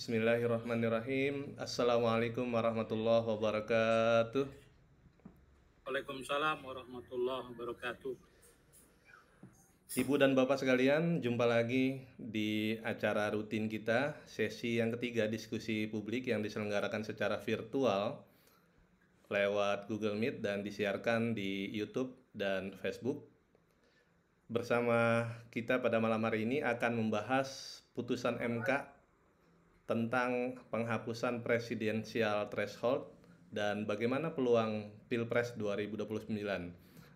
Bismillahirrahmanirrahim. Assalamualaikum warahmatullahi wabarakatuh. Waalaikumsalam warahmatullahi wabarakatuh. Ibu dan Bapak sekalian, jumpa lagi di acara rutin kita, sesi yang ketiga diskusi publik yang diselenggarakan secara virtual lewat Google Meet dan disiarkan di YouTube dan Facebook. Bersama kita pada malam hari ini akan membahas putusan MK tentang penghapusan presidensial threshold dan bagaimana peluang Pilpres 2029.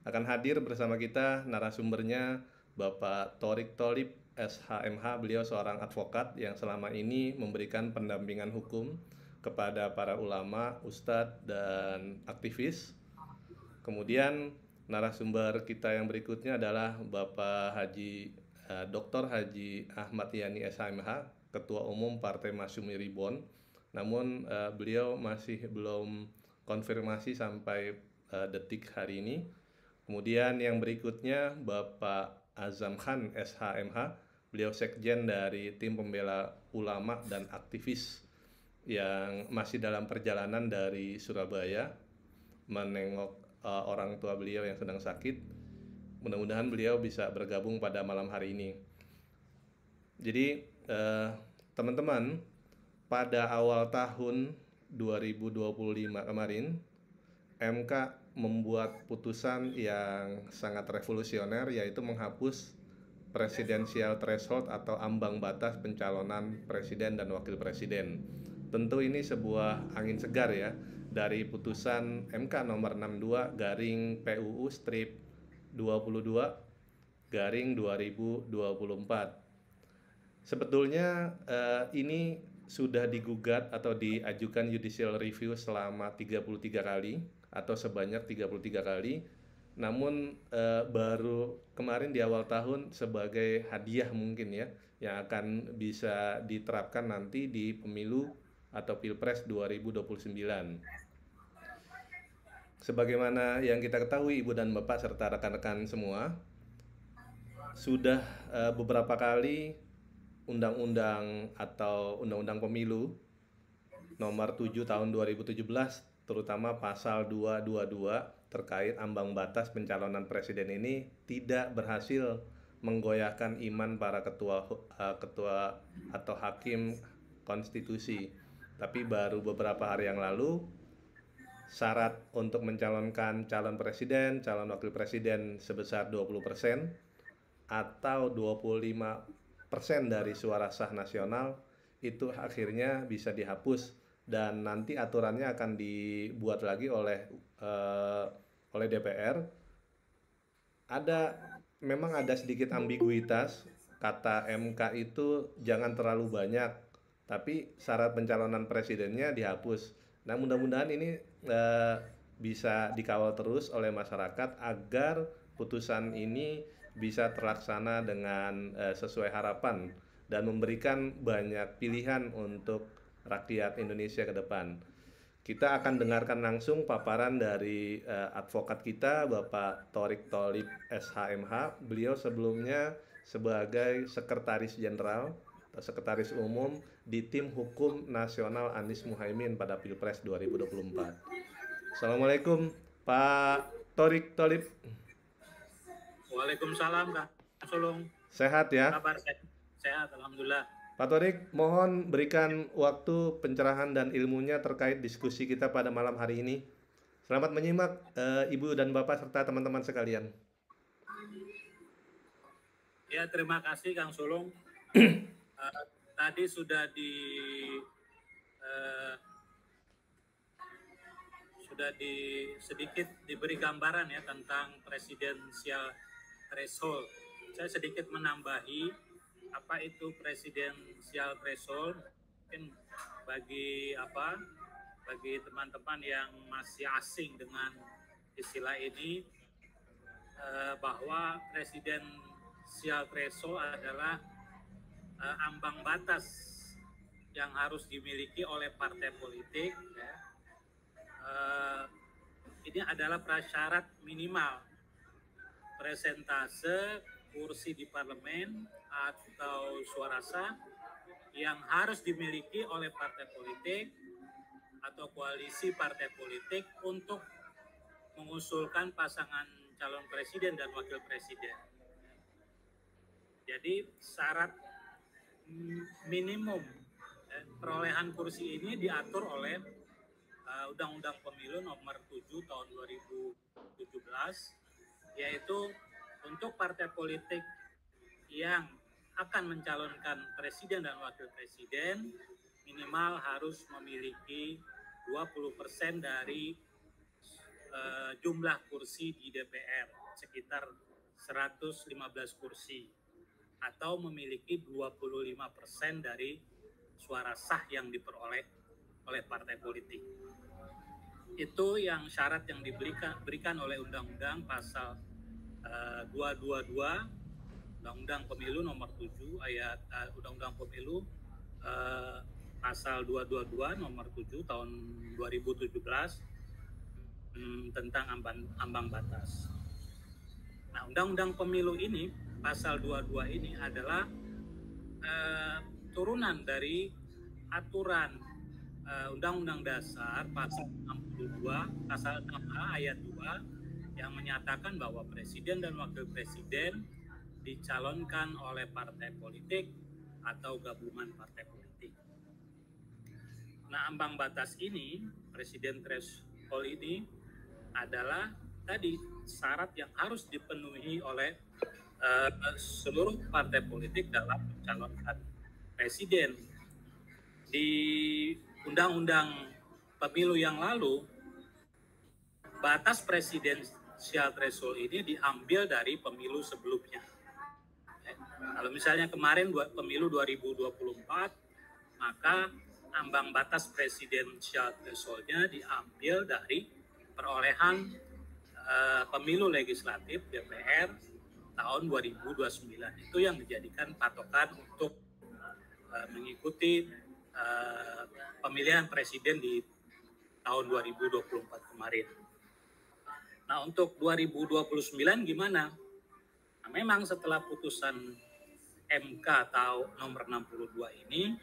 Akan hadir bersama kita narasumbernya Bapak Thorik Tholib SHMH. Beliau seorang advokat yang selama ini memberikan pendampingan hukum kepada para ulama, ustadz, dan aktivis. Kemudian narasumber kita yang berikutnya adalah Bapak Dr. Haji Ahmad Yani SHMH, Ketua Umum Partai Masyumi Ribon. Namun beliau masih belum konfirmasi sampai detik hari ini. Kemudian yang berikutnya Bapak Azam Khan SHMH, beliau sekjen dari tim pembela ulama dan aktivis yang masih dalam perjalanan dari Surabaya menengok orang tua beliau yang sedang sakit. Mudah-mudahan beliau bisa bergabung pada malam hari ini. Jadi teman-teman, pada awal tahun 2025 kemarin MK membuat putusan yang sangat revolusioner, yaitu menghapus presidensial threshold atau ambang batas pencalonan presiden dan wakil presiden. Tentu ini sebuah angin segar ya dari putusan MK nomor 62 garing PUU strip 22 garing 2024. Sebetulnya ini sudah digugat atau diajukan judicial review selama 33 kali atau sebanyak 33 kali. Namun baru kemarin di awal tahun sebagai hadiah mungkin ya yang akan bisa diterapkan nanti di pemilu atau Pilpres 2029. Sebagaimana yang kita ketahui Ibu dan Bapak serta rekan-rekan semua, sudah beberapa kali undang-undang atau undang-undang pemilu nomor 7 tahun 2017 terutama pasal 222 terkait ambang batas pencalonan presiden ini tidak berhasil menggoyahkan iman para ketua atau hakim konstitusi. Tapi baru beberapa hari yang lalu syarat untuk mencalonkan calon presiden, calon wakil presiden sebesar 20% atau 25% dari suara sah nasional itu akhirnya bisa dihapus dan nanti aturannya akan dibuat lagi oleh DPR. Memang ada sedikit ambiguitas, kata MK itu jangan terlalu banyak, tapi syarat pencalonan presidennya dihapus. Nah, mudah-mudahan ini bisa dikawal terus oleh masyarakat agar putusan ini bisa terlaksana dengan sesuai harapan dan memberikan banyak pilihan untuk rakyat Indonesia ke depan. Kita akan dengarkan langsung paparan dari advokat kita, Bapak Thorik Tholib SHMH. Beliau sebelumnya sebagai Sekretaris Jenderal atau Sekretaris Umum di Tim Hukum Nasional Anies Muhaimin pada Pilpres 2024. Assalamualaikum Pak Thorik Tholib. Waalaikumsalam Kak Sulung. Sehat ya? Kabar sehat, alhamdulillah. Pak Thorik, mohon berikan waktu pencerahan dan ilmunya terkait diskusi kita pada malam hari ini. Selamat menyimak Ibu dan Bapak serta teman-teman sekalian. Ya, terima kasih Kang Sulung. Tadi sudah sedikit diberi gambaran ya tentang presidensial threshold. Saya sedikit menambahi apa itu presidensial threshold. Mungkin bagi teman-teman yang masih asing dengan istilah ini, bahwa presidensial threshold adalah ambang batas yang harus dimiliki oleh partai politik ya. Ini adalah prasyarat minimal persentase kursi di parlemen atau suara sah yang harus dimiliki oleh partai politik atau koalisi partai politik untuk mengusulkan pasangan calon presiden dan wakil presiden. Jadi syarat minimum perolehan kursi ini diatur oleh Undang-Undang Pemilu nomor 7 tahun 2017, yaitu untuk partai politik yang akan mencalonkan presiden dan wakil presiden minimal harus memiliki 20% dari jumlah kursi di DPR, sekitar 115 kursi, atau memiliki 25% dari suara sah yang diperoleh oleh partai politik. Itu yang syarat yang diberikan oleh Undang-Undang pasal 222 Undang-Undang Pemilu nomor 7 ayat Undang-Undang Pemilu pasal 222 nomor 7 tahun 2017 tentang ambang batas. Nah, Undang-Undang Pemilu ini pasal 22 ini adalah turunan dari aturan Undang-Undang Dasar pasal 62 pasal 6A ayat 2 yang menyatakan bahwa presiden dan wakil presiden dicalonkan oleh partai politik atau gabungan partai politik. Nah, ambang batas ini, presiden threshold ini adalah tadi syarat yang harus dipenuhi oleh seluruh partai politik dalam mencalonkan presiden. Di Undang-Undang Pemilu yang lalu, batas presidensial threshold ini diambil dari pemilu sebelumnya. Kalau misalnya kemarin pemilu 2024, maka ambang batas presidensial threshold-nya diambil dari perolehan pemilu legislatif DPR tahun 2029. Itu yang dijadikan patokan untuk mengikuti pemilihan presiden di tahun 2024 kemarin. Nah, untuk 2029 gimana? Nah, memang setelah putusan MK atau nomor 62 ini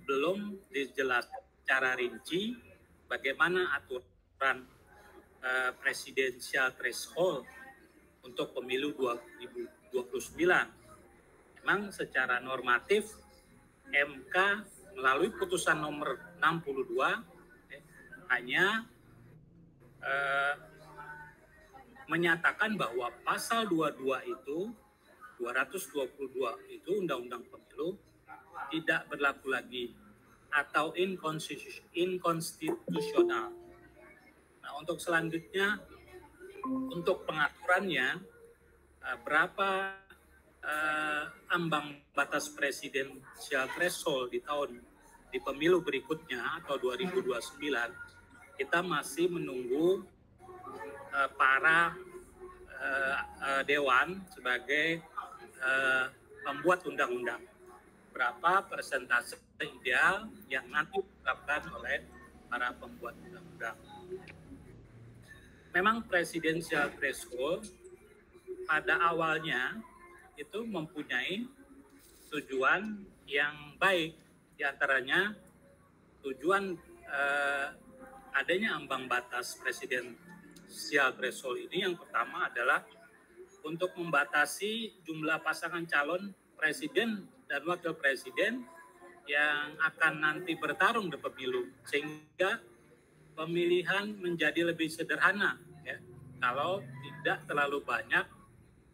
belum dijelaskan secara rinci bagaimana aturan presidensial threshold untuk pemilu 2029. Memang secara normatif MK melalui putusan nomor 62 hanya menyatakan bahwa pasal 22 itu 222 itu Undang-Undang Pemilu tidak berlaku lagi atau inkonstitusional. Nah, untuk selanjutnya, untuk pengaturannya, berapa ambang batas presidensial threshold di pemilu berikutnya atau 2029, kita masih menunggu para dewan sebagai pembuat undang-undang. Berapa persentase ideal yang nanti ditetapkan oleh para pembuat undang-undang. Memang presidensial threshold pada awalnya itu mempunyai tujuan yang baik, diantaranya tujuan adanya ambang batas presidensial threshold ini yang pertama adalah untuk membatasi jumlah pasangan calon presiden dan wakil presiden yang akan nanti bertarung di pemilu, sehingga pemilihan menjadi lebih sederhana ya, kalau tidak terlalu banyak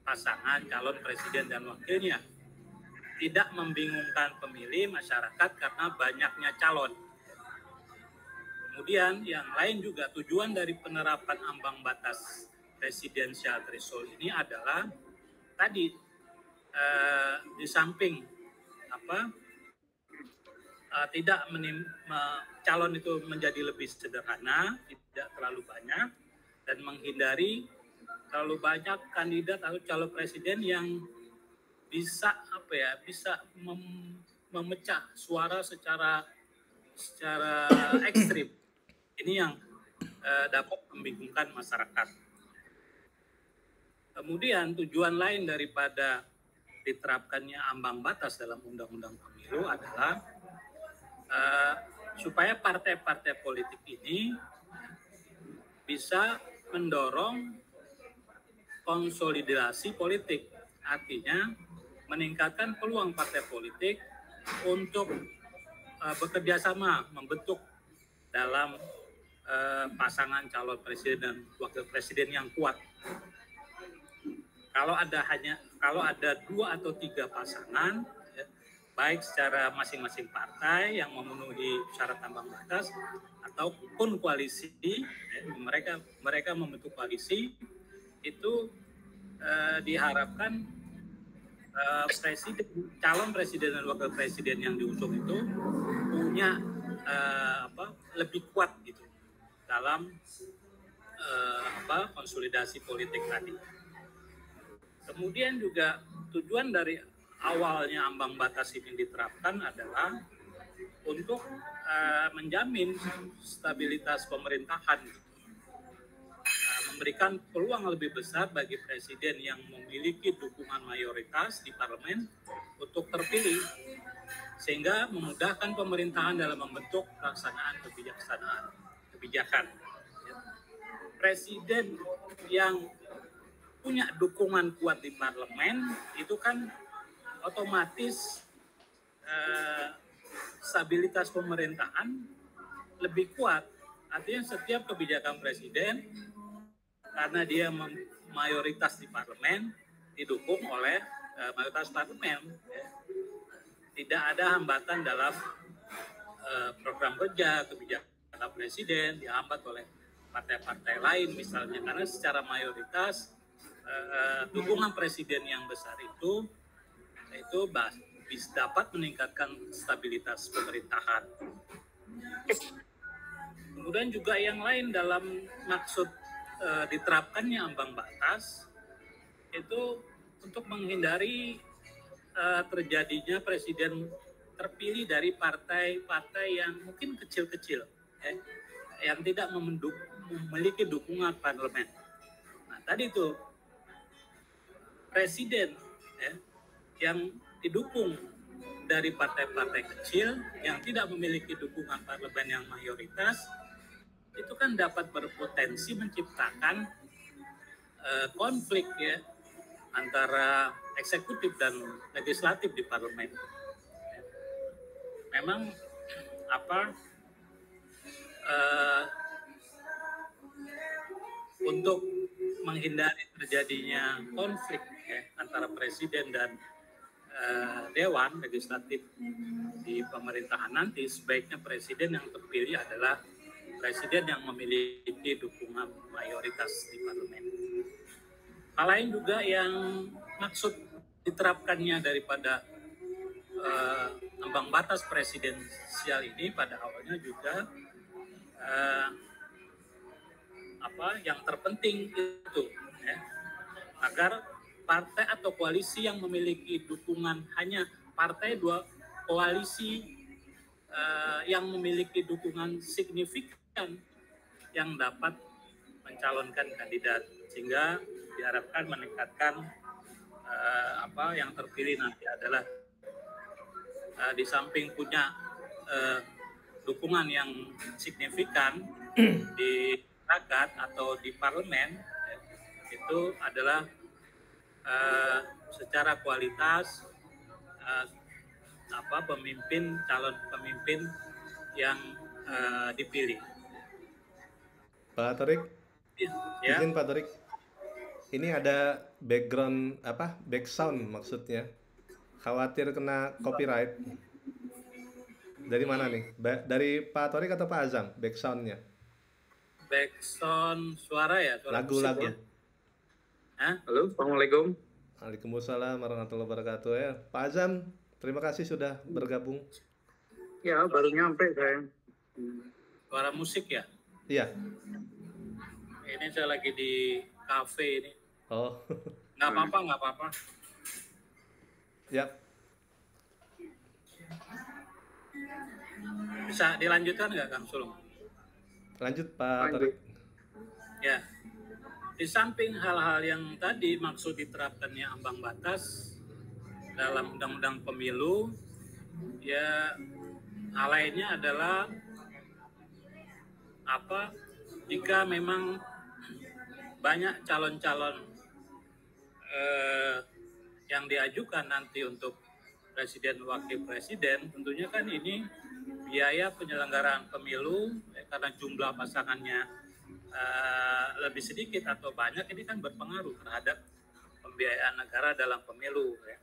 pasangan calon presiden dan wakilnya, tidak membingungkan pemilih masyarakat karena banyaknya calon. Kemudian yang lain juga tujuan dari penerapan ambang batas presidensial threshold ini adalah tadi di samping tidak calon itu menjadi lebih sederhana, tidak terlalu banyak, dan menghindari terlalu banyak kandidat atau calon presiden yang bisa memecah suara secara ekstrim. Ini yang dapat membingungkan masyarakat. Kemudian tujuan lain daripada diterapkannya ambang batas dalam Undang-Undang Pemilu adalah supaya partai-partai politik ini bisa mendorong konsolidasi politik, artinya meningkatkan peluang partai politik untuk bekerja sama membentuk dalam pasangan calon presiden dan wakil presiden yang kuat. Kalau ada 2 atau 3 pasangan, ya, baik secara masing-masing partai yang memenuhi syarat ambang batas ataupun koalisi, ya, mereka membentuk koalisi, itu diharapkan calon presiden dan wakil presiden yang diusung itu punya lebih kuat gitu dalam konsolidasi politik tadi. Kemudian juga tujuan dari awalnya ambang batas ini diterapkan adalah untuk menjamin stabilitas pemerintahan, memberikan peluang lebih besar bagi presiden yang memiliki dukungan mayoritas di parlemen untuk terpilih, sehingga memudahkan pemerintahan dalam membentuk pelaksanaan kebijakan. Presiden yang punya dukungan kuat di parlemen itu kan otomatis stabilitas pemerintahan lebih kuat. Artinya setiap kebijakan presiden, karena dia mayoritas di parlemen, didukung oleh mayoritas parlemen, ya. Tidak ada hambatan dalam program kerja, kebijakan presiden dihambat oleh partai-partai lain misalnya, karena secara mayoritas dukungan presiden yang besar itu dapat meningkatkan stabilitas pemerintahan. Kemudian juga yang lain dalam maksud diterapkannya ambang batas itu untuk menghindari terjadinya presiden terpilih dari partai-partai yang mungkin kecil-kecil, yang tidak memiliki dukungan parlemen. Nah, tadi itu presiden yang didukung dari partai-partai kecil yang tidak memiliki dukungan parlemen yang mayoritas, itu kan dapat berpotensi menciptakan konflik, ya, antara eksekutif dan legislatif di parlemen. Memang untuk menghindari terjadinya konflik, ya, antara presiden dan dewan legislatif di pemerintahan nanti, sebaiknya presiden yang terpilih adalah presiden yang memiliki dukungan mayoritas di parlemen. Hal lain juga yang maksud diterapkannya daripada ambang batas presidensial ini pada awalnya juga yang terpenting itu, ya, agar partai atau koalisi yang memiliki dukungan hanya koalisi yang memiliki dukungan signifikan yang dapat mencalonkan kandidat, sehingga diharapkan meningkatkan yang terpilih nanti adalah di samping punya dukungan yang signifikan di masyarakat atau di parlemen, itu adalah secara kualitas calon pemimpin yang dipilih. Pak Torik, ya. izin Pak Torik, ini ada background back sound maksudnya, khawatir kena copyright. Dari mana nih? Dari Pak Torik atau Pak Azam back soundnya? Back sound suara ya? Lagu-lagu. Ya? Halo, Assalamualaikum. Waalaikumsalam warahmatullahi wabarakatuh. Ya, Pak Azam, terima kasih sudah bergabung. Ya, baru nyampe saya. Suara musik ya? Iya. Ini saya lagi di kafe ini. Oh. Nggak apa-apa. Ya. Bisa dilanjutkan nggak, Kang Sulung? Lanjut, Pak Torik. Ya. Di samping hal-hal yang tadi maksud diterapkannya ambang batas, dalam undang-undang pemilu, ya hal lainnya adalah jika memang banyak calon-calon yang diajukan nanti untuk presiden wakil presiden, tentunya kan ini biaya penyelenggaraan pemilu karena jumlah pasangannya lebih sedikit atau banyak, ini kan berpengaruh terhadap pembiayaan negara dalam pemilu ya.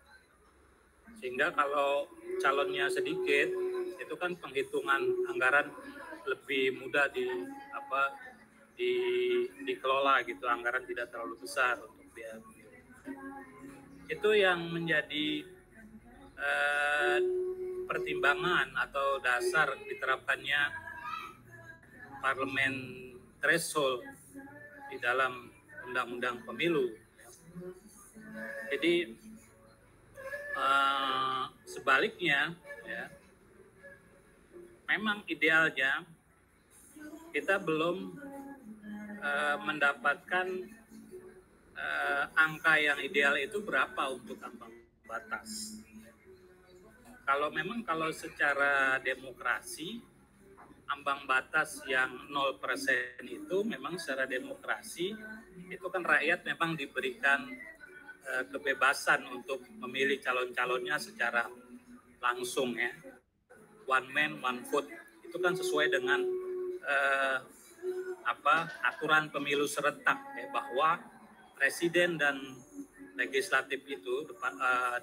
Sehingga kalau calonnya sedikit, itu kan penghitungan anggaran lebih mudah dikelola gitu, anggaran tidak terlalu besar untuk biaya pemilu. Itu yang menjadi pertimbangan atau dasar diterapkannya parlemen threshold di dalam undang-undang pemilu. Jadi sebaliknya, ya, memang idealnya kita belum mendapatkan angka yang ideal itu berapa untuk ambang batas. Kalau secara demokrasi, ambang batas yang 0% itu memang secara demokrasi itu kan rakyat memang diberikan kebebasan untuk memilih calon-calonnya secara langsung ya. One man, one vote. Itu kan sesuai dengan aturan pemilu serentak ya, bahwa presiden dan legislatif itu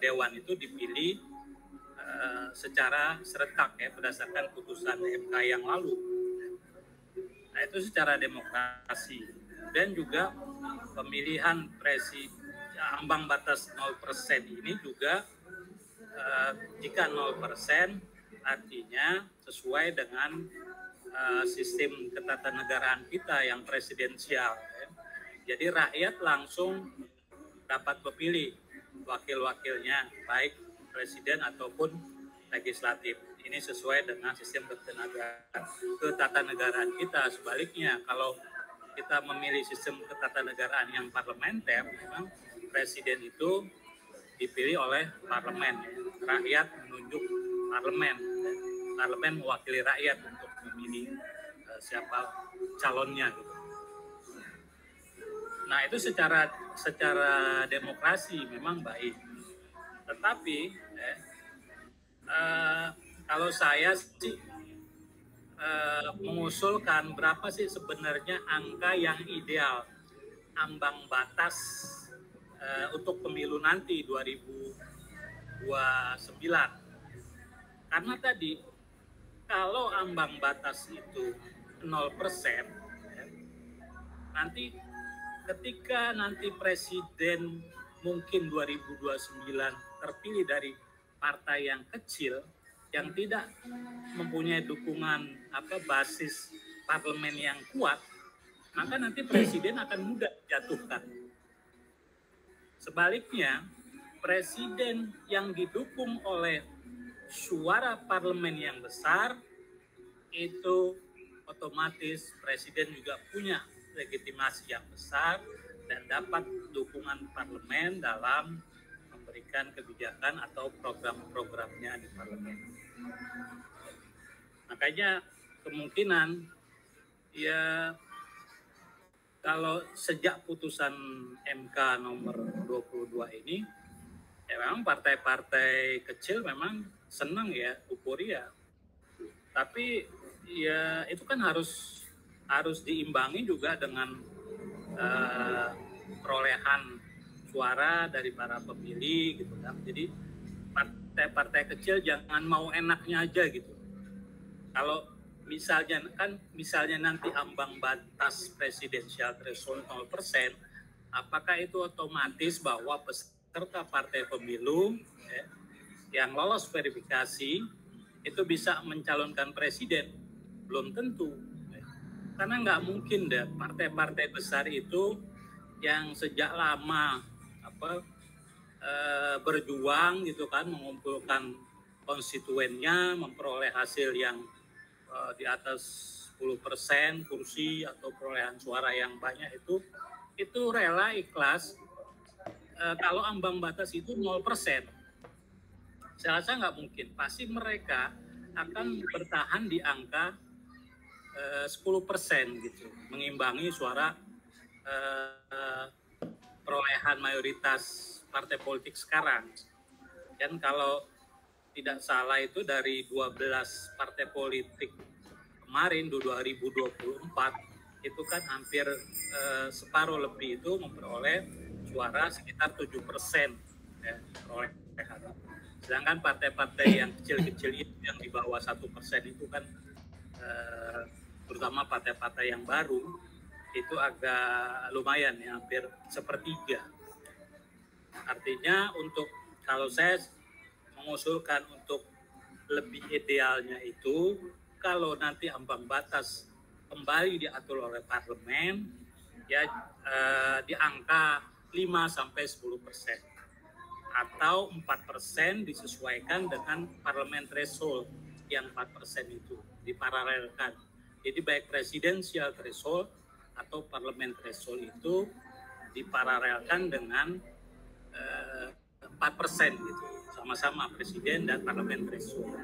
dewan itu dipilih secara serentak ya berdasarkan putusan MK yang lalu. Nah, itu secara demokrasi. Dan juga pemilihan ambang batas 0% ini juga jika 0% artinya sesuai dengan sistem ketatanegaraan kita yang presidensial ya. Jadi rakyat langsung dapat memilih wakil-wakilnya baik presiden ataupun legislatif. Ini sesuai dengan sistem ketatanegaraan kita. Sebaliknya, kalau kita memilih sistem ketatanegaraan yang parlementer, memang presiden itu dipilih oleh parlemen. Rakyat menunjuk parlemen. Parlemen mewakili rakyat untuk memilih siapa calonnya. Gitu. Nah, itu secara demokrasi memang baik. Tetapi kalau saya sih mengusulkan berapa sih sebenarnya angka yang ideal ambang batas untuk pemilu nanti 2029. Karena tadi kalau ambang batas itu 0%, nanti ketika nanti presiden mungkin 2029 terpilih dari partai yang kecil yang tidak mempunyai dukungan basis parlemen yang kuat, maka nanti presiden akan mudah dijatuhkan. Sebaliknya, presiden yang didukung oleh suara parlemen yang besar itu otomatis presiden juga punya legitimasi yang besar dan dapat dukungan parlemen dalam memberikan kebijakan atau program-programnya di parlemen. Makanya kemungkinan ya kalau sejak putusan MK nomor 22 ini ya memang partai-partai kecil memang senang ya, euforia. Tapi ya itu kan harus diimbangi juga dengan perolehan suara dari para pemilih gitu kan. Jadi partai-partai kecil jangan mau enaknya aja gitu. Kalau misalnya nanti ambang batas presidensial threshold 0%, apakah itu otomatis bahwa peserta partai pemilu yang lolos verifikasi itu bisa mencalonkan presiden? Belum tentu. Karena nggak mungkin deh partai-partai besar itu yang sejak lama berjuang gitu kan, mengumpulkan konstituennya, memperoleh hasil yang di atas 10% kursi atau perolehan suara yang banyak itu rela ikhlas kalau ambang batas itu 0%. Saya rasa nggak mungkin. Pasti mereka akan bertahan di angka 10% gitu, mengimbangi suara perolehan mayoritas partai politik sekarang. Dan kalau tidak salah itu dari 12 partai politik kemarin 2024 itu kan hampir separuh lebih itu memperoleh suara sekitar 7% ya, perolehan. Sedangkan partai-partai yang kecil-kecil itu yang di bawah 1% itu kan terutama partai-partai yang baru itu agak lumayan ya, hampir sepertiga. Artinya untuk kalau saya mengusulkan untuk lebih idealnya itu kalau nanti ambang batas kembali diatur oleh parlemen ya di angka 5-10% atau 4% disesuaikan dengan parlemen threshold yang 4% itu diparalelkan. Jadi baik presidensial threshold atau parlemen threshold itu diparalelkan dengan 4% gitu, sama-sama presiden dan parlemen threshold.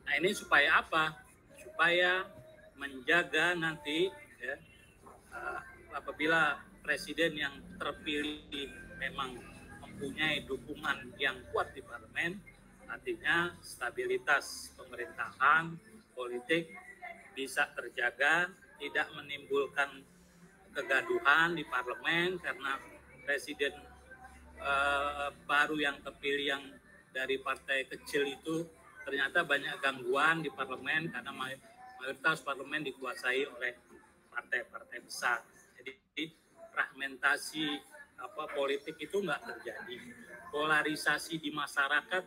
Nah ini supaya apa? Supaya menjaga nanti ya, apabila presiden yang terpilih memang mempunyai dukungan yang kuat di parlemen, artinya stabilitas pemerintahan politik bisa terjaga, tidak menimbulkan kegaduhan di parlemen karena presiden baru yang terpilih yang dari partai kecil itu ternyata banyak gangguan di parlemen karena mayoritas parlemen dikuasai oleh partai-partai besar. Jadi fragmentasi politik itu nggak terjadi, polarisasi di masyarakat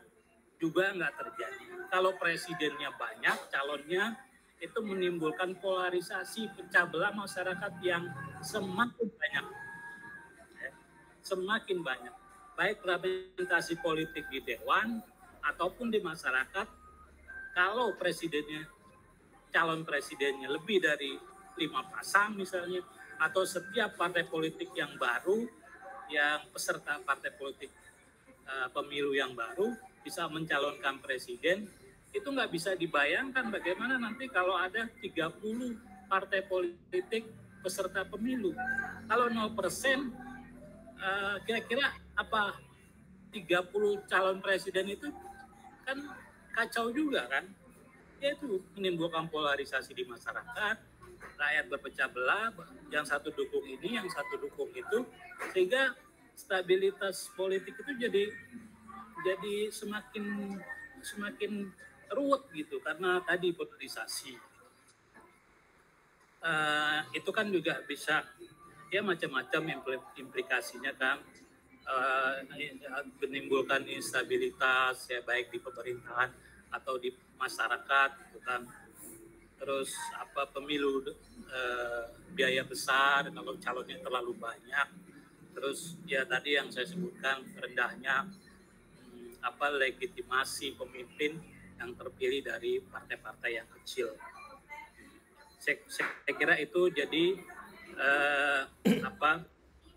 juga nggak terjadi. Kalau presidennya banyak, calonnya itu menimbulkan polarisasi, pecah belah masyarakat yang semakin banyak, semakin banyak. Baik fragmentasi politik di dewan ataupun di masyarakat, kalau presidennya, calon presidennya lebih dari 5 pasang misalnya, atau setiap partai politik yang baru, yang peserta partai politik pemilu yang baru bisa mencalonkan presiden, itu nggak bisa dibayangkan bagaimana nanti kalau ada 30 partai politik peserta pemilu. Kalau 0%, kira-kira apa 30 calon presiden itu kan kacau juga kan? Ya itu menimbulkan polarisasi di masyarakat, rakyat berpecah belah, yang satu dukung ini, yang satu dukung itu, sehingga stabilitas politik itu jadi semakin ruwet gitu karena tadi polarisasi. Itu kan juga bisa ya macam-macam implikasinya kan, menimbulkan instabilitas ya baik di pemerintahan atau di masyarakat gitu kan. Terus pemilu biaya besar kalau calonnya terlalu banyak. Terus ya tadi yang saya sebutkan rendahnya legitimasi pemimpin yang terpilih dari partai-partai yang kecil. Saya kira itu jadi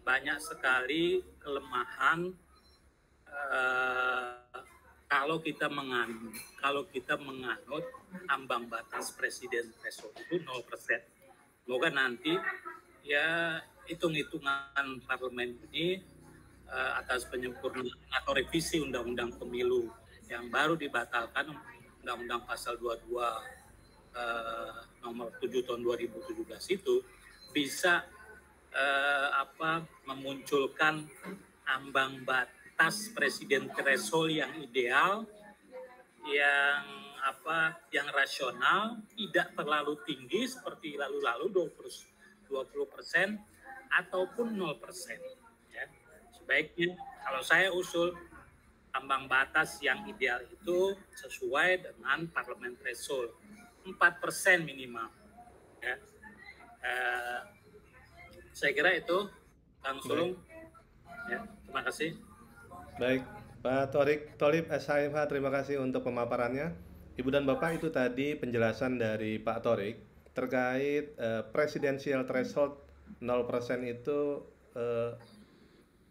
banyak sekali kelemahan kalau kita menganut ambang batas presiden threshold itu 0%. Semoga nanti ya hitung-hitungan parlemen ini atas penyempurnaan atau revisi undang-undang pemilu yang baru dibatalkan, undang-undang pasal 22 nomor 7 tahun 2017 itu bisa memunculkan ambang batas presiden threshold yang ideal, yang rasional, tidak terlalu tinggi seperti lalu-lalu 20% ataupun 0%. Ya. Sebaiknya kalau saya usul ambang batas yang ideal itu sesuai dengan parlemen threshold 4% minimal. Ya. Saya kira itu, Kang Sulung. Ya, terima kasih. Baik, Pak Tholib SHMH, terima kasih untuk pemaparannya. Ibu dan Bapak, itu tadi penjelasan dari Pak Thorik terkait presidensial threshold 0% itu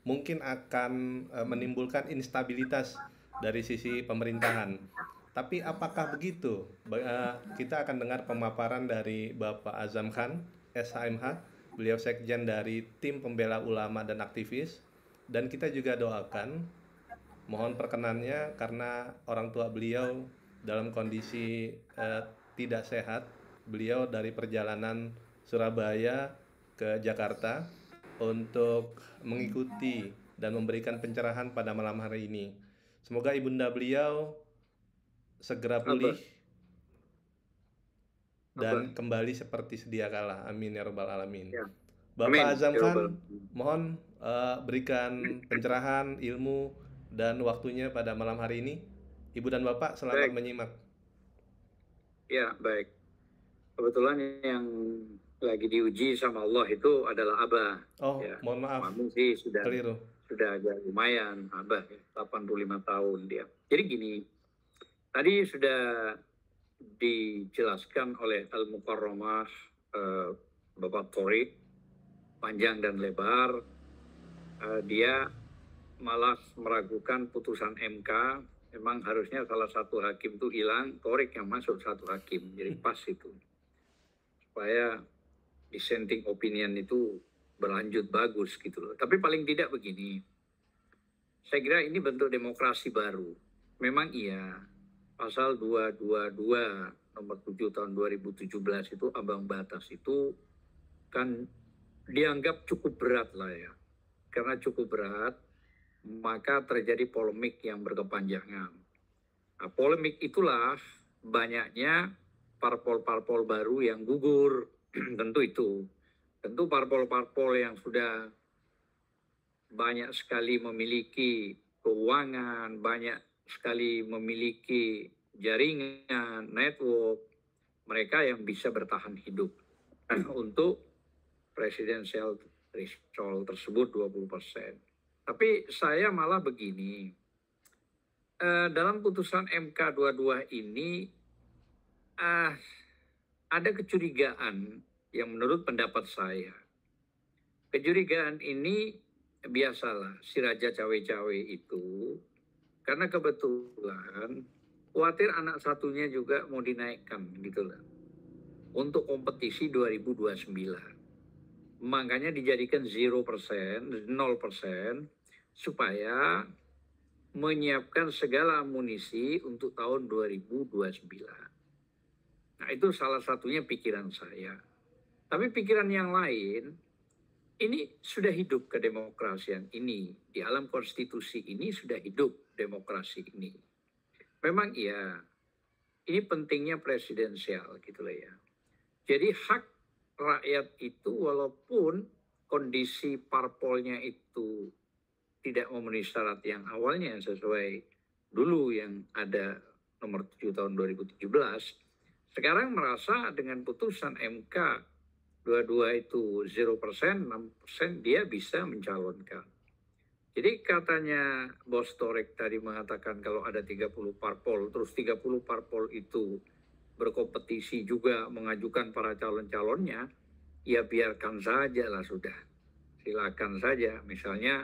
mungkin akan menimbulkan instabilitas dari sisi pemerintahan. Tapi apakah begitu? Kita akan dengar pemaparan dari Bapak Azam Khan, SHMH, beliau sekjen dari tim pembela ulama dan aktivis. Dan kita juga doakan, mohon perkenannya karena orang tua beliau dalam kondisi tidak sehat. Beliau dari perjalanan Surabaya ke Jakarta untuk mengikuti dan memberikan pencerahan pada malam hari ini. Semoga ibunda beliau segera pulih dan kembali seperti sedia kala. Amin ya rabbal alamin. Ya. Bapak Azam Khan, mohon berikan pencerahan, ilmu, dan waktunya pada malam hari ini. Ibu dan Bapak selamat menyimak. Ya, baik. Kebetulan yang lagi diuji sama Allah itu adalah Abah. Oh, ya. Mohon maaf. Kamu sih sudah keliru. Sudah agak lumayan, Abah ya, 85 tahun dia. Jadi gini, tadi sudah dijelaskan oleh Al-Mukarramah Bapak Thorik, panjang dan lebar. Dia malah meragukan putusan MK. Memang harusnya salah satu hakim itu hilang, Thorik yang masuk satu hakim. Jadi pas itu. Supaya dissenting opinion itu berlanjut bagus gitu loh. Tapi paling tidak begini, saya kira ini bentuk demokrasi baru. Memang iya, pasal 222 nomor 7 tahun 2017 itu ambang batas itu kan dianggap cukup berat lah ya. Karena cukup berat, maka terjadi polemik yang berkepanjangan. Nah, polemik itulah banyaknya parpol-parpol baru yang gugur. Tentu itu. Tentu parpol-parpol yang sudah banyak sekali memiliki keuangan, banyak sekali memiliki jaringan, network, mereka yang bisa bertahan hidup untuk presidensial threshold tersebut 20%. Tapi saya malah begini, dalam putusan MK 22 ini ada kecurigaan yang menurut pendapat saya. Kecurigaan ini biasalah si raja cawe-cawe itu, karena kebetulan khawatir anak satunya juga mau dinaikkan gitu lah untuk kompetisi 2029. Makanya dijadikan 0%, 0% supaya menyiapkan segala amunisi untuk tahun 2029. Nah, itu salah satunya pikiran saya. Tapi pikiran yang lain, ini sudah hidup kedemokrasian ini. Di alam konstitusi ini sudah hidup demokrasi ini. Memang iya, ini pentingnya presidensial gitu lah ya. Jadi hak rakyat itu walaupun kondisi parpolnya itu tidak memenuhi syarat yang awalnya sesuai dulu yang ada nomor 7 tahun 2017, sekarang merasa dengan putusan MK 22 itu 0%, 6% dia bisa mencalonkan. Jadi katanya Bos Thorik tadi mengatakan kalau ada 30 parpol, terus 30 parpol itu berkompetisi juga mengajukan para calon-calonnya, ya biarkan saja lah sudah. Silakan saja, misalnya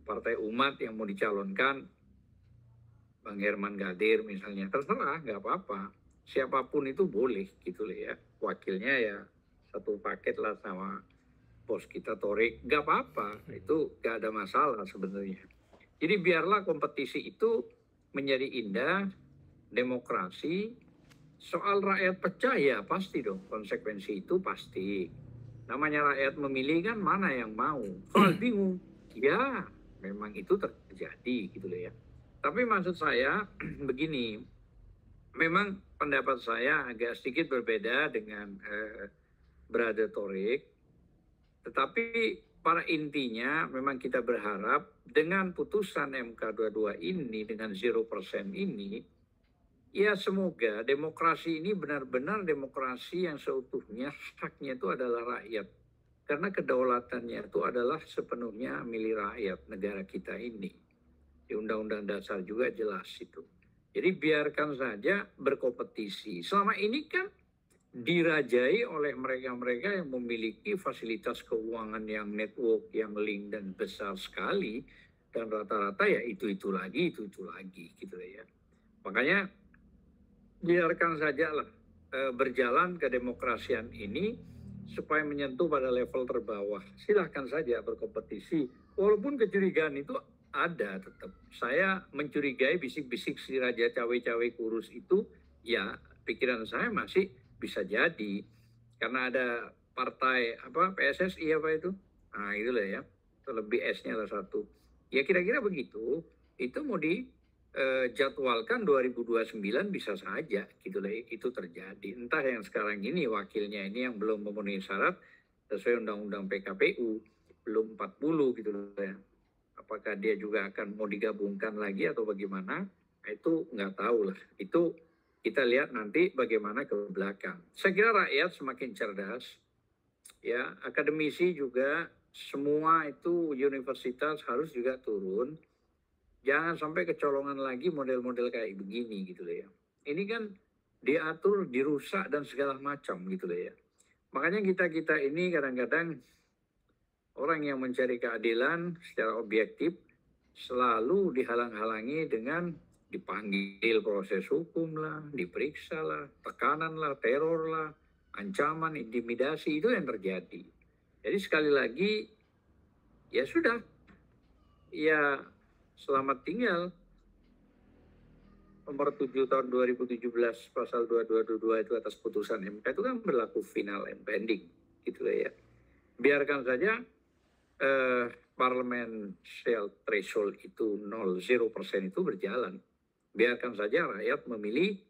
Partai Umat yang mau dicalonkan, Bang Herman Gadir misalnya, terserah, nggak apa-apa. Siapapun itu boleh gitu loh ya. Wakilnya ya satu paket lah sama bos kita Thorik, nggak apa-apa. Itu nggak ada masalah sebenarnya. Jadi biarlah kompetisi itu menjadi indah, demokrasi. Soal rakyat pecah ya pasti dong, konsekuensi itu pasti. Namanya rakyat memilih kan mana yang mau. Soal bingung, ya memang itu terjadi gitu loh ya. Tapi maksud saya begini, memang pendapat saya agak sedikit berbeda dengan Brother Thorik. Tetapi pada intinya memang kita berharap dengan putusan MK 22 ini, dengan 0% ini, ya semoga demokrasi ini benar-benar demokrasi yang seutuhnya haknya itu adalah rakyat. Karena kedaulatannya itu adalah sepenuhnya milik rakyat negara kita ini. Di Undang-Undang Dasar juga jelas itu. Jadi biarkan saja berkompetisi. Selama ini kan dirajai oleh mereka-mereka yang memiliki fasilitas keuangan yang network, yang link dan besar sekali. dan rata-rata ya itu lagi gitu ya. Makanya biarkan saja lah berjalan kedemokrasian ini supaya menyentuh pada level terbawah. Silahkan saja berkompetisi. Walaupun kecurigaan itu ada tetap. Saya mencurigai bisik-bisik si Raja Cawe-Cawe kurus itu, ya pikiran saya masih bisa jadi. Karena ada partai apa PSSI apa itu. Nah itulah ya. Lebih S-nya lah satu. Ya kira-kira begitu. Itu mau jadwalkan 2029 bisa saja gitu lah itu terjadi. Entah yang sekarang ini wakilnya ini yang belum memenuhi syarat sesuai undang-undang PKPU belum 40 gitu loh ya. Apakah dia juga akan mau digabungkan lagi atau bagaimana? Nah, itu nggak tahu lah. Itu kita lihat nanti bagaimana ke belakang. Saya kira rakyat semakin cerdas, ya akademisi juga semua itu universitas harus juga turun. Jangan sampai kecolongan lagi model-model kayak begini gitu loh ya. Ini kan diatur, dirusak dan segala macam gitu loh ya. Makanya kita ini kadang-kadang orang yang mencari keadilan secara objektif selalu dihalang-halangi dengan dipanggil proses hukum lah, diperiksa lah, tekanan lah, teror lah, ancaman, intimidasi itu yang terjadi. Jadi sekali lagi ya sudah, ya selamat tinggal. Nomor 7 tahun 2017 pasal 2222 itu atas putusan MK itu kan berlaku final and pending gitu ya. Biarkan saja parliamentary threshold itu 0% itu berjalan. Biarkan saja rakyat memilih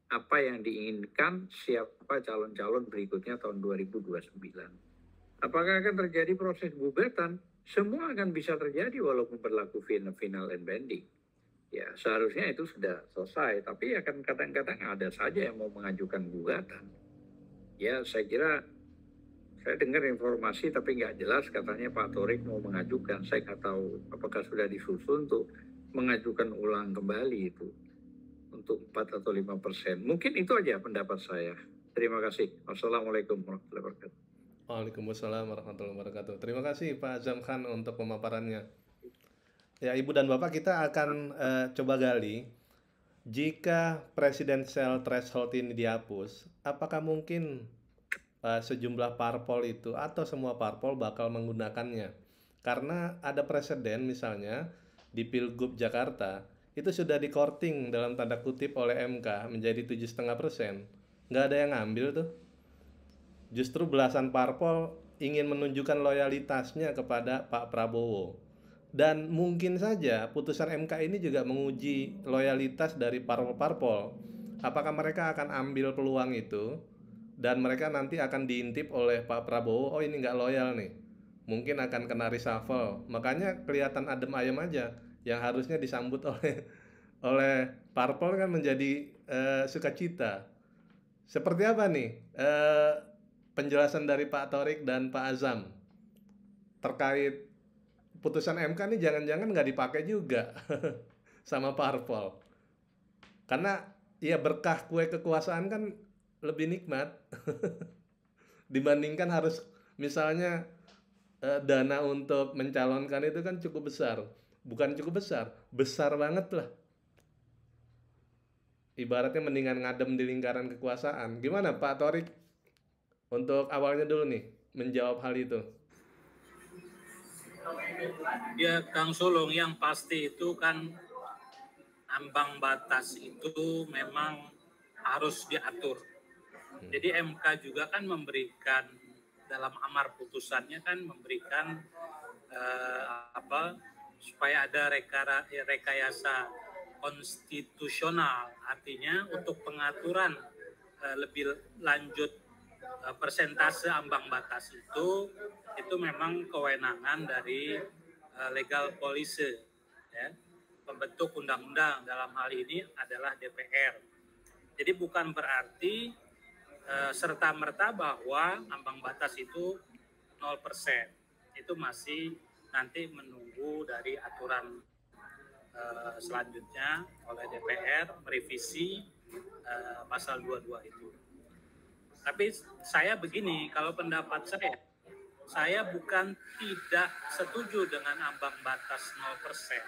apa yang diinginkan siapa calon-calon berikutnya tahun 2029. Apakah akan terjadi proses gugatan? Semua akan bisa terjadi walaupun berlaku final and pending. Ya seharusnya itu sudah selesai, tapi akan kadang-kadang ada saja yang mau mengajukan gugatan. Ya saya kira, saya dengar informasi tapi nggak jelas katanya Pak Torik mau mengajukan. Saya nggak tahu apakah sudah disusun untuk mengajukan ulang kembali itu untuk 4 atau 5%. Mungkin itu aja pendapat saya. Terima kasih. Wassalamualaikum warahmatullahi wabarakatuh. Waalaikumsalam warahmatullahi wabarakatuh. Terima kasih Pak Azam Khan untuk pemaparannya. Ya, Ibu dan Bapak, kita akan coba gali, jika presidential threshold ini dihapus, apakah mungkin sejumlah parpol itu atau semua parpol bakal menggunakannya? Karena ada presiden misalnya di Pilgub Jakarta, itu sudah di-courting dalam tanda kutip oleh MK menjadi 7,5%. Nggak ada yang ngambil tuh. Justru belasan parpol ingin menunjukkan loyalitasnya kepada Pak Prabowo. Dan mungkin saja putusan MK ini juga menguji loyalitas dari parpol-parpol. Apakah mereka akan ambil peluang itu dan mereka nanti akan diintip oleh Pak Prabowo, oh ini nggak loyal nih, mungkin akan kena reshuffle. Makanya kelihatan adem ayem aja, yang harusnya disambut oleh parpol kan menjadi sukacita. Seperti apa nih penjelasan dari Pak Torik dan Pak Azam terkait putusan MK ini jangan-jangan nggak dipakai juga sama parpol? Karena ya berkah kue kekuasaan kan lebih nikmat dibandingkan harus misalnya dana untuk mencalonkan itu kan cukup besar. Bukan cukup besar, besar banget lah. Ibaratnya mendingan ngadem di lingkaran kekuasaan. Gimana Pak Torik? Untuk awalnya dulu nih, menjawab hal itu. Ya, Kang Sulung, yang pasti itu kan ambang batas itu memang harus diatur. Jadi MK juga kan memberikan dalam amar putusannya kan memberikan supaya ada rekayasa konstitusional, artinya untuk pengaturan lebih lanjut persentase ambang batas itu memang kewenangan dari legal policy, ya. Pembentuk undang-undang dalam hal ini adalah DPR. Jadi bukan berarti serta-merta bahwa ambang batas itu 0%. Itu masih nanti menunggu dari aturan selanjutnya oleh DPR merevisi pasal 22 itu. Tapi saya begini, kalau pendapat saya, saya bukan tidak setuju dengan ambang batas 0%.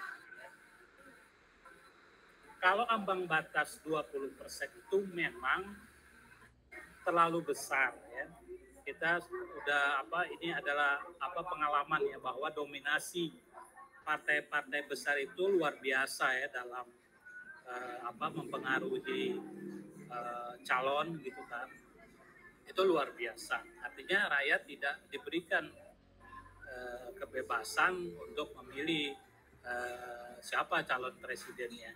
Kalau ambang batas 20% itu memang terlalu besar ya. Kita udah ini adalah pengalaman ya, bahwa dominasi partai-partai besar itu luar biasa ya dalam mempengaruhi calon gitu kan. Itu luar biasa. Artinya rakyat tidak diberikan kebebasan untuk memilih siapa calon presidennya.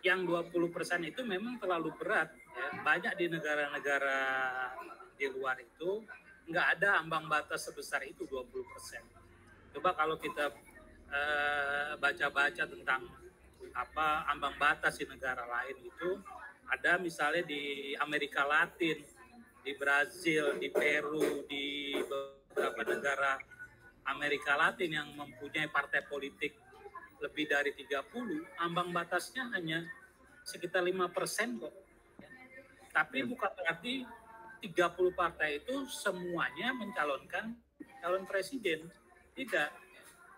Yang 20% itu memang terlalu berat ya. Banyak di negara-negara di luar itu nggak ada ambang batas sebesar itu 20%. Coba kalau kita baca-baca tentang ambang batas di negara lain itu, ada misalnya di Amerika Latin, di Brazil, di Peru, di beberapa negara Amerika Latin yang mempunyai partai politik lebih dari 30, ambang batasnya hanya sekitar 5% kok. Tapi bukan berarti 30 partai itu semuanya mencalonkan calon presiden. Tidak.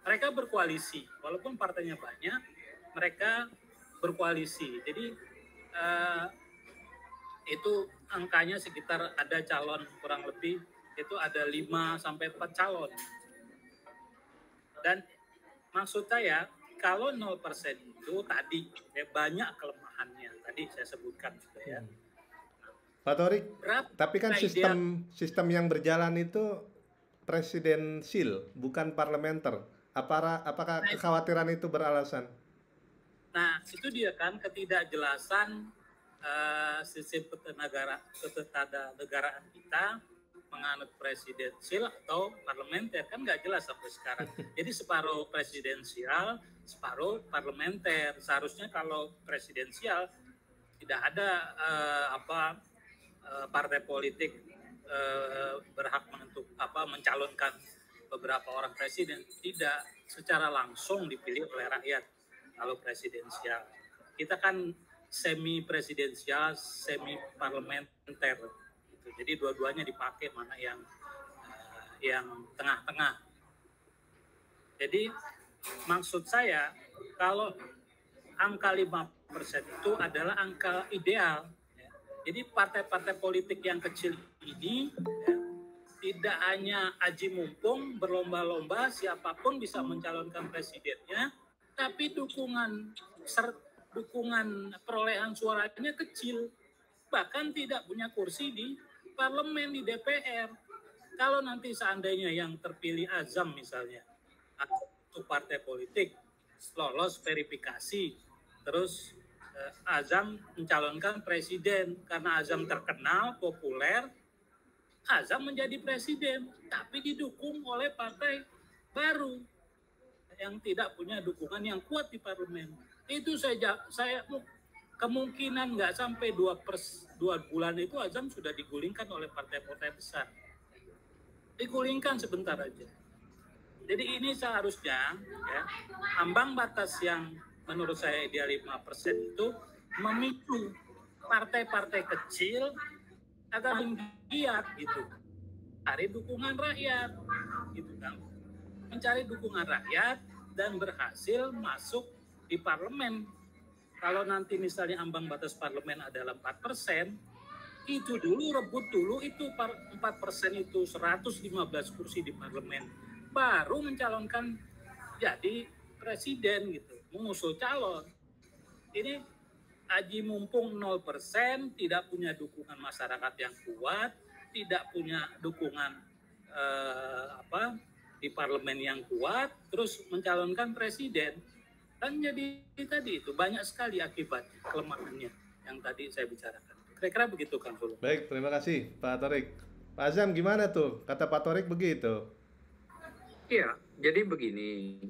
Mereka berkoalisi. Walaupun partainya banyak, mereka berkoalisi. Jadi itu angkanya sekitar ada calon kurang lebih itu ada 5 sampai 4 calon. Dan maksud saya kalau 0% itu tadi ya banyak kelemahannya. Tadi saya sebutkan juga ya. Pak Torik, tapi kan sistem yang berjalan itu presidensil, bukan parlementer. Apakah kekhawatiran itu beralasan? Nah, itu dia kan ketidakjelasan sistem ketatanegaraan kita menganut presidensial atau parlementer, kan nggak jelas sampai sekarang. Jadi separuh presidensial, separuh parlementer. Seharusnya kalau presidensial tidak ada partai politik berhak mencalonkan beberapa orang presiden. Tidak secara langsung dipilih oleh rakyat kalau presidensial. Kita kan semi presidensial, semi parlementer. Jadi dua-duanya dipakai, mana yang tengah-tengah. Jadi maksud saya kalau angka 5% itu adalah angka ideal. Jadi partai-partai politik yang kecil ini tidak hanya aji mumpung berlomba-lomba siapapun bisa mencalonkan presidennya, tapi dukungan perolehan suaranya kecil, bahkan tidak punya kursi di parlemen, di DPR. Kalau nanti seandainya yang terpilih Azam misalnya, atau partai politik lolos verifikasi, terus Azam mencalonkan presiden, karena Azam terkenal, populer, Azam menjadi presiden, tapi didukung oleh partai baru yang tidak punya dukungan yang kuat di parlemen. Itu saya kemungkinan nggak sampai 2 bulan itu Azam sudah digulingkan oleh partai-partai besar. Digulingkan sebentar aja. Jadi ini seharusnya ya, ambang batas yang menurut saya ideal 5% itu memicu partai-partai kecil agar giat gitu. Cari dukungan rakyat gitu kan. Mencari dukungan rakyat dan berhasil masuk di parlemen. Kalau nanti misalnya ambang batas parlemen adalah 4%, itu dulu rebut dulu itu 4% itu 115 kursi di parlemen, baru mencalonkan jadi presiden gitu, mengusul calon. Ini aji mumpung 0%, tidak punya dukungan masyarakat yang kuat, tidak punya dukungan di parlemen yang kuat, terus mencalonkan presiden. Kan jadi tadi itu banyak sekali akibat kelemahannya yang tadi saya bicarakan. Kira-kira begitu Kang Sulu. Baik, terima kasih Pak Torik. Pak Azam gimana tuh? Kata Pak Torik begitu. Iya, jadi begini.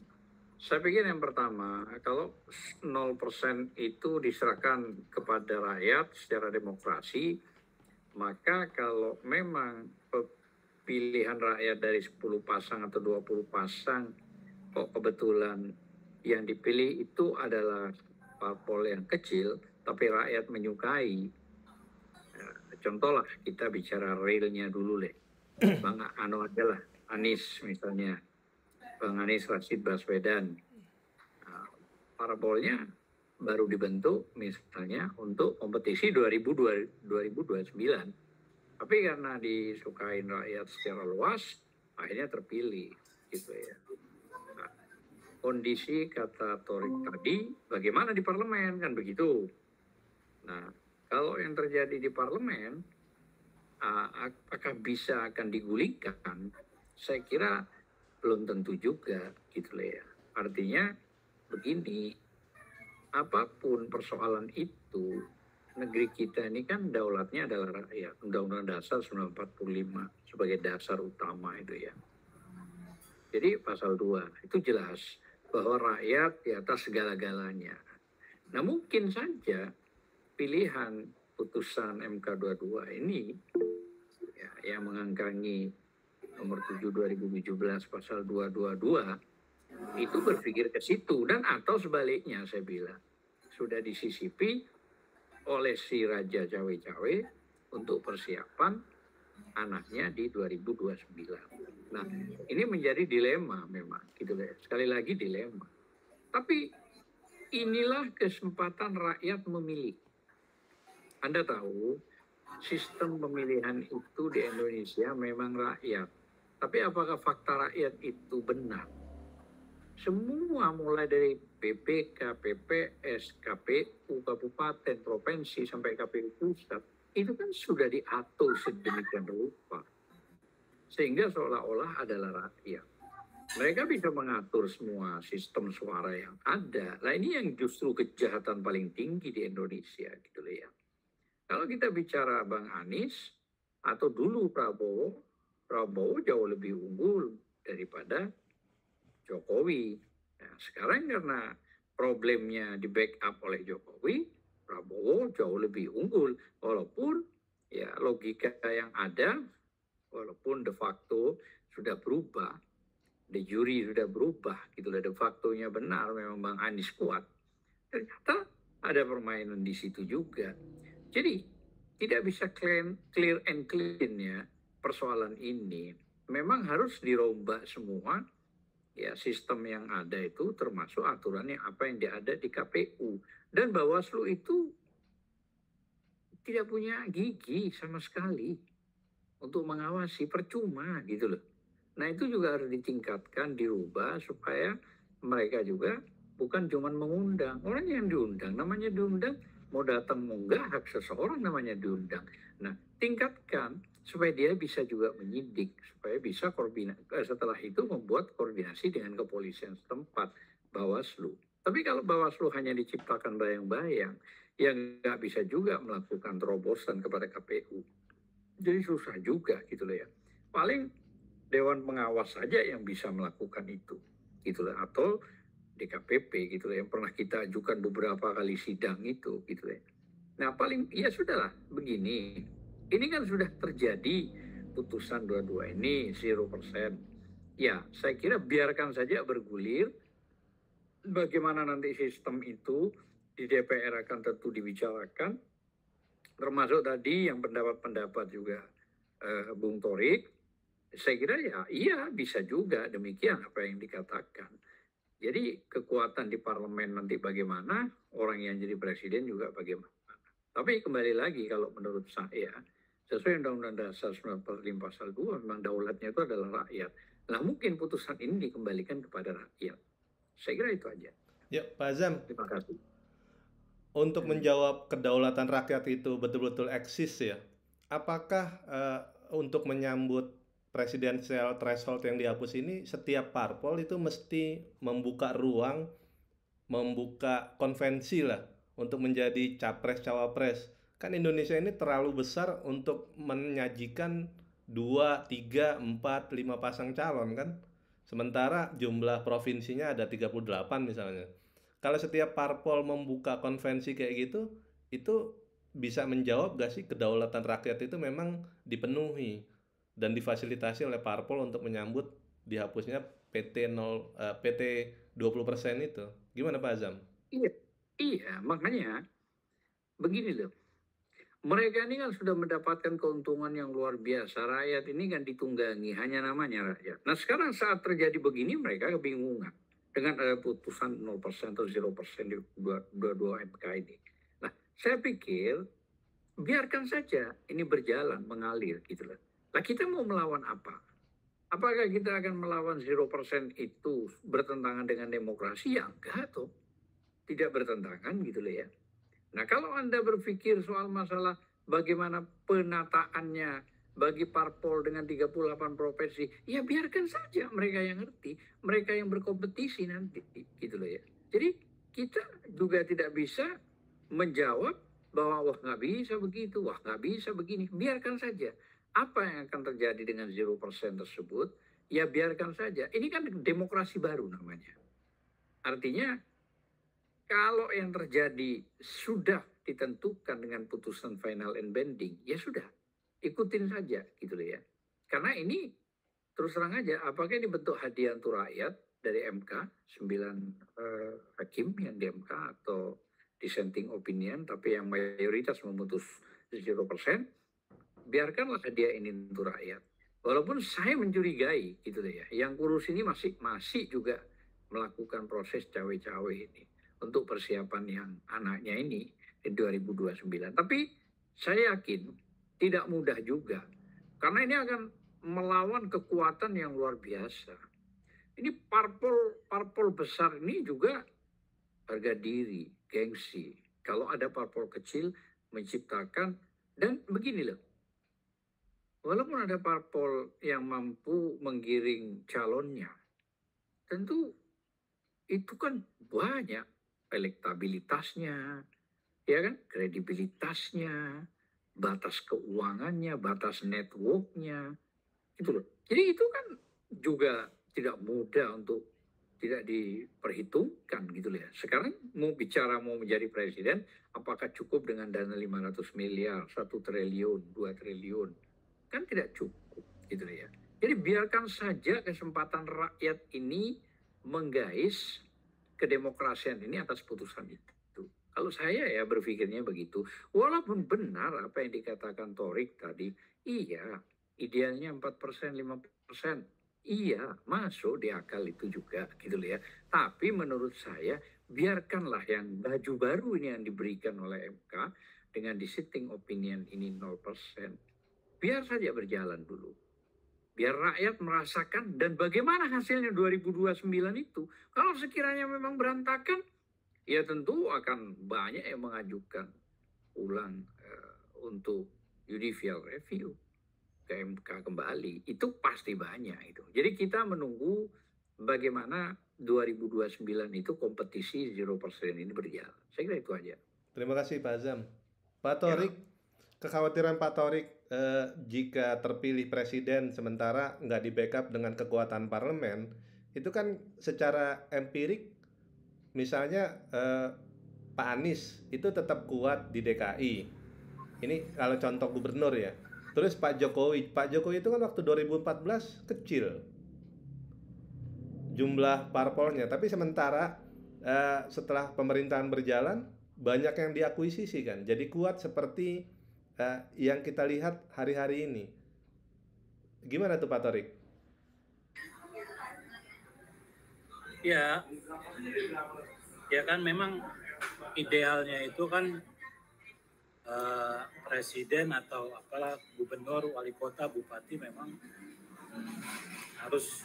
Saya pikir yang pertama, kalau 0% itu diserahkan kepada rakyat secara demokrasi, maka kalau memang pilihan rakyat dari 10 pasang atau 20 pasang, kok kebetulan yang dipilih itu adalah parpol yang kecil, tapi rakyat menyukai. contoh lah, kita bicara realnya dulu deh. Bang Ano aja lah, Anies misalnya, Bang Anies Rashid Baswedan. Nah, parpolnya baru dibentuk misalnya untuk kompetisi 2029. Tapi karena disukain rakyat secara luas, akhirnya terpilih gitu ya. Nah, kondisi kata Torik tadi, bagaimana di parlemen kan begitu. Nah, kalau yang terjadi di parlemen, apakah bisa akan digulingkan? Saya kira belum tentu juga gitu ya. Artinya begini, apapun persoalan itu, negeri kita ini kan daulatnya adalah rakyat. Undang-Undang Dasar 1945 sebagai dasar utama itu ya. Jadi pasal 2 itu jelas bahwa rakyat di atas segala-galanya. Nah mungkin saja pilihan putusan MK 22 ini ya, yang mengangkangi nomor 7 2017 pasal 222 itu berpikir ke situ, dan atau sebaliknya saya bilang sudah disisipi oleh si Raja Cawe-Cawe untuk persiapan anaknya di 2029. Nah, ini menjadi dilema memang gitu ya. Sekali lagi dilema. Tapi inilah kesempatan rakyat memilih. Anda tahu, sistem pemilihan itu di Indonesia memang rakyat. Tapi apakah fakta rakyat itu benar? Semua mulai dari BPK, PPS, KPU, kabupaten, provinsi, sampai KPU pusat, itu kan sudah diatur sedemikian rupa. Sehingga seolah-olah adalah rakyat. Mereka bisa mengatur semua sistem suara yang ada. Nah ini yang justru kejahatan paling tinggi di Indonesia gitu ya. Kalau kita bicara Bang Anies atau dulu Prabowo jauh lebih unggul daripada Jokowi. Nah, sekarang karena problemnya di backup oleh Jokowi, Prabowo jauh lebih unggul. Walaupun ya logika yang ada, walaupun de facto sudah berubah, de jure sudah berubah, gitu lah, de factonya benar, memang Bang Anies kuat. Ternyata ada permainan di situ juga. Jadi tidak bisa clear and clean ya persoalan ini. Memang harus dirombak semua ya sistem yang ada itu, termasuk aturan yang apa yang ada di KPU. Dan Bawaslu itu tidak punya gigi sama sekali untuk mengawasi, percuma gitu loh. Nah itu juga harus ditingkatkan, dirubah supaya mereka juga bukan cuma mengundang. Orang yang diundang, namanya diundang, mau datang mau enggak, hak seseorang namanya diundang. Nah tingkatkan supaya dia bisa juga menyidik, supaya bisa setelah itu membuat koordinasi dengan kepolisian setempat, Bawaslu. Tapi kalau Bawaslu hanya diciptakan bayang-bayang, yang nggak bisa juga melakukan terobosan kepada KPU. Jadi susah juga gitu loh ya. Paling Dewan Pengawas saja yang bisa melakukan itu, gitu loh. Atau DKPP gitu loh, yang pernah kita ajukan beberapa kali sidang itu, gitu loh. Nah paling ya sudahlah begini. Ini kan sudah terjadi putusan 22 ini 0%. Ya, saya kira biarkan saja bergulir. Bagaimana nanti sistem itu di DPR akan tentu dibicarakan. Termasuk tadi yang pendapat-pendapat juga Bung Torik. Saya kira ya iya bisa juga demikian apa yang dikatakan. Jadi kekuatan di parlemen nanti bagaimana, orang yang jadi presiden juga bagaimana. Tapi kembali lagi kalau menurut saya, sesuai Undang-Undang Dasar 1945 pasal 2, memang daulatnya itu adalah rakyat. Nah mungkin putusan ini dikembalikan kepada rakyat. Saya kira itu aja. Ya, Pak Azam, Terima kasih. untuk menjawab kedaulatan rakyat itu betul-betul eksis ya, apakah untuk menyambut presidensial threshold yang dihapus ini, setiap parpol itu mesti membuka ruang, membuka konvensi lah untuk menjadi capres cawapres? Kan Indonesia ini terlalu besar untuk menyajikan 2, 3, 4, 5 pasang calon kan. Sementara jumlah provinsinya ada 38 misalnya. Kalau setiap parpol membuka konvensi kayak gitu, itu bisa menjawab gak sih kedaulatan rakyat itu memang dipenuhi dan difasilitasi oleh parpol untuk menyambut dihapusnya PT 20% itu. Gimana Pak Azam? Iya, makanya begini loh. Mereka ini kan sudah mendapatkan keuntungan yang luar biasa. Rakyat ini kan ditunggangi, hanya namanya rakyat. Nah sekarang saat terjadi begini mereka kebingungan. Dengan ada putusan 0% atau 0% di dua MK ini. Nah saya pikir biarkan saja ini berjalan, mengalir gitu loh. Nah kita mau melawan apa? Apakah kita akan melawan 0% itu bertentangan dengan demokrasi? Ya enggak tuh. Tidak bertentangan gitu loh ya. Nah, kalau Anda berpikir soal masalah bagaimana penataannya bagi parpol dengan 38 provinsi, ya biarkan saja mereka yang ngerti, mereka yang berkompetisi nanti, gitu loh ya. Jadi kita juga tidak bisa menjawab bahwa wah nggak bisa begitu, wah nggak bisa begini, biarkan saja. Apa yang akan terjadi dengan 0% tersebut, ya biarkan saja. Ini kan demokrasi baru namanya. Artinya kalau yang terjadi sudah ditentukan dengan putusan final and binding, ya sudah, ikutin saja gitu loh ya. Karena ini terus terang aja, apakah ini bentuk hadiah untuk rakyat dari MK, 9 hakim yang di MK atau dissenting opinion, tapi yang mayoritas memutus 0%, biarkanlah hadiah ini untuk rakyat. Walaupun saya mencurigai gitu loh ya, yang kurus ini masih juga melakukan proses cawe-cawe ini untuk persiapan yang anaknya ini di 2029. Tapi saya yakin tidak mudah juga. Karena ini akan melawan kekuatan yang luar biasa. Ini parpol besar ini juga harga diri, gengsi. Kalau ada parpol kecil menciptakan, dan begini loh. Walaupun ada parpol yang mampu menggiring calonnya, tentu itu kan banyak elektabilitasnya, ya kan, kredibilitasnya, batas keuangannya, batas networknya, gitu loh. Jadi itu kan juga tidak mudah untuk tidak diperhitungkan gitu loh ya. Sekarang mau bicara mau menjadi presiden, apakah cukup dengan dana 500 miliar, 1 triliun, 2 triliun? Kan tidak cukup gitu loh ya. Jadi biarkan saja kesempatan rakyat ini menggais kedemokrasian ini atas putusan itu. Kalau saya ya berpikirnya begitu. Walaupun benar apa yang dikatakan Torik tadi, iya, idealnya 4%, 5%. Iya, masuk di akal itu juga gitu loh ya. Tapi menurut saya biarkanlah yang baju baru ini yang diberikan oleh MK dengan dissenting opinion ini 0%. Biar saja berjalan dulu. Biar rakyat merasakan dan bagaimana hasilnya 2029 itu. Kalau sekiranya memang berantakan, ya tentu akan banyak yang mengajukan ulang untuk judicial review ke MK kembali. Itu pasti banyak itu. Jadi kita menunggu bagaimana 2029 itu kompetisi 0% ini berjalan. Saya kira itu aja. Terima kasih Pak Azam. Pak Ya. Torik, kekhawatiran Pak Torik jika terpilih presiden sementara nggak di-backup dengan kekuatan parlemen, itu kan secara empirik, misalnya Pak Anies itu tetap kuat di DKI. Ini kalau contoh gubernur ya. Terus Pak Jokowi itu kan waktu 2014 kecil jumlah parpolnya, tapi sementara setelah pemerintahan berjalan banyak yang diakuisisi kan, jadi kuat seperti yang kita lihat hari-hari ini. Gimana tuh Pak Torik? Ya, ya kan memang idealnya itu kan presiden atau apalah gubernur, wali kota, bupati memang harus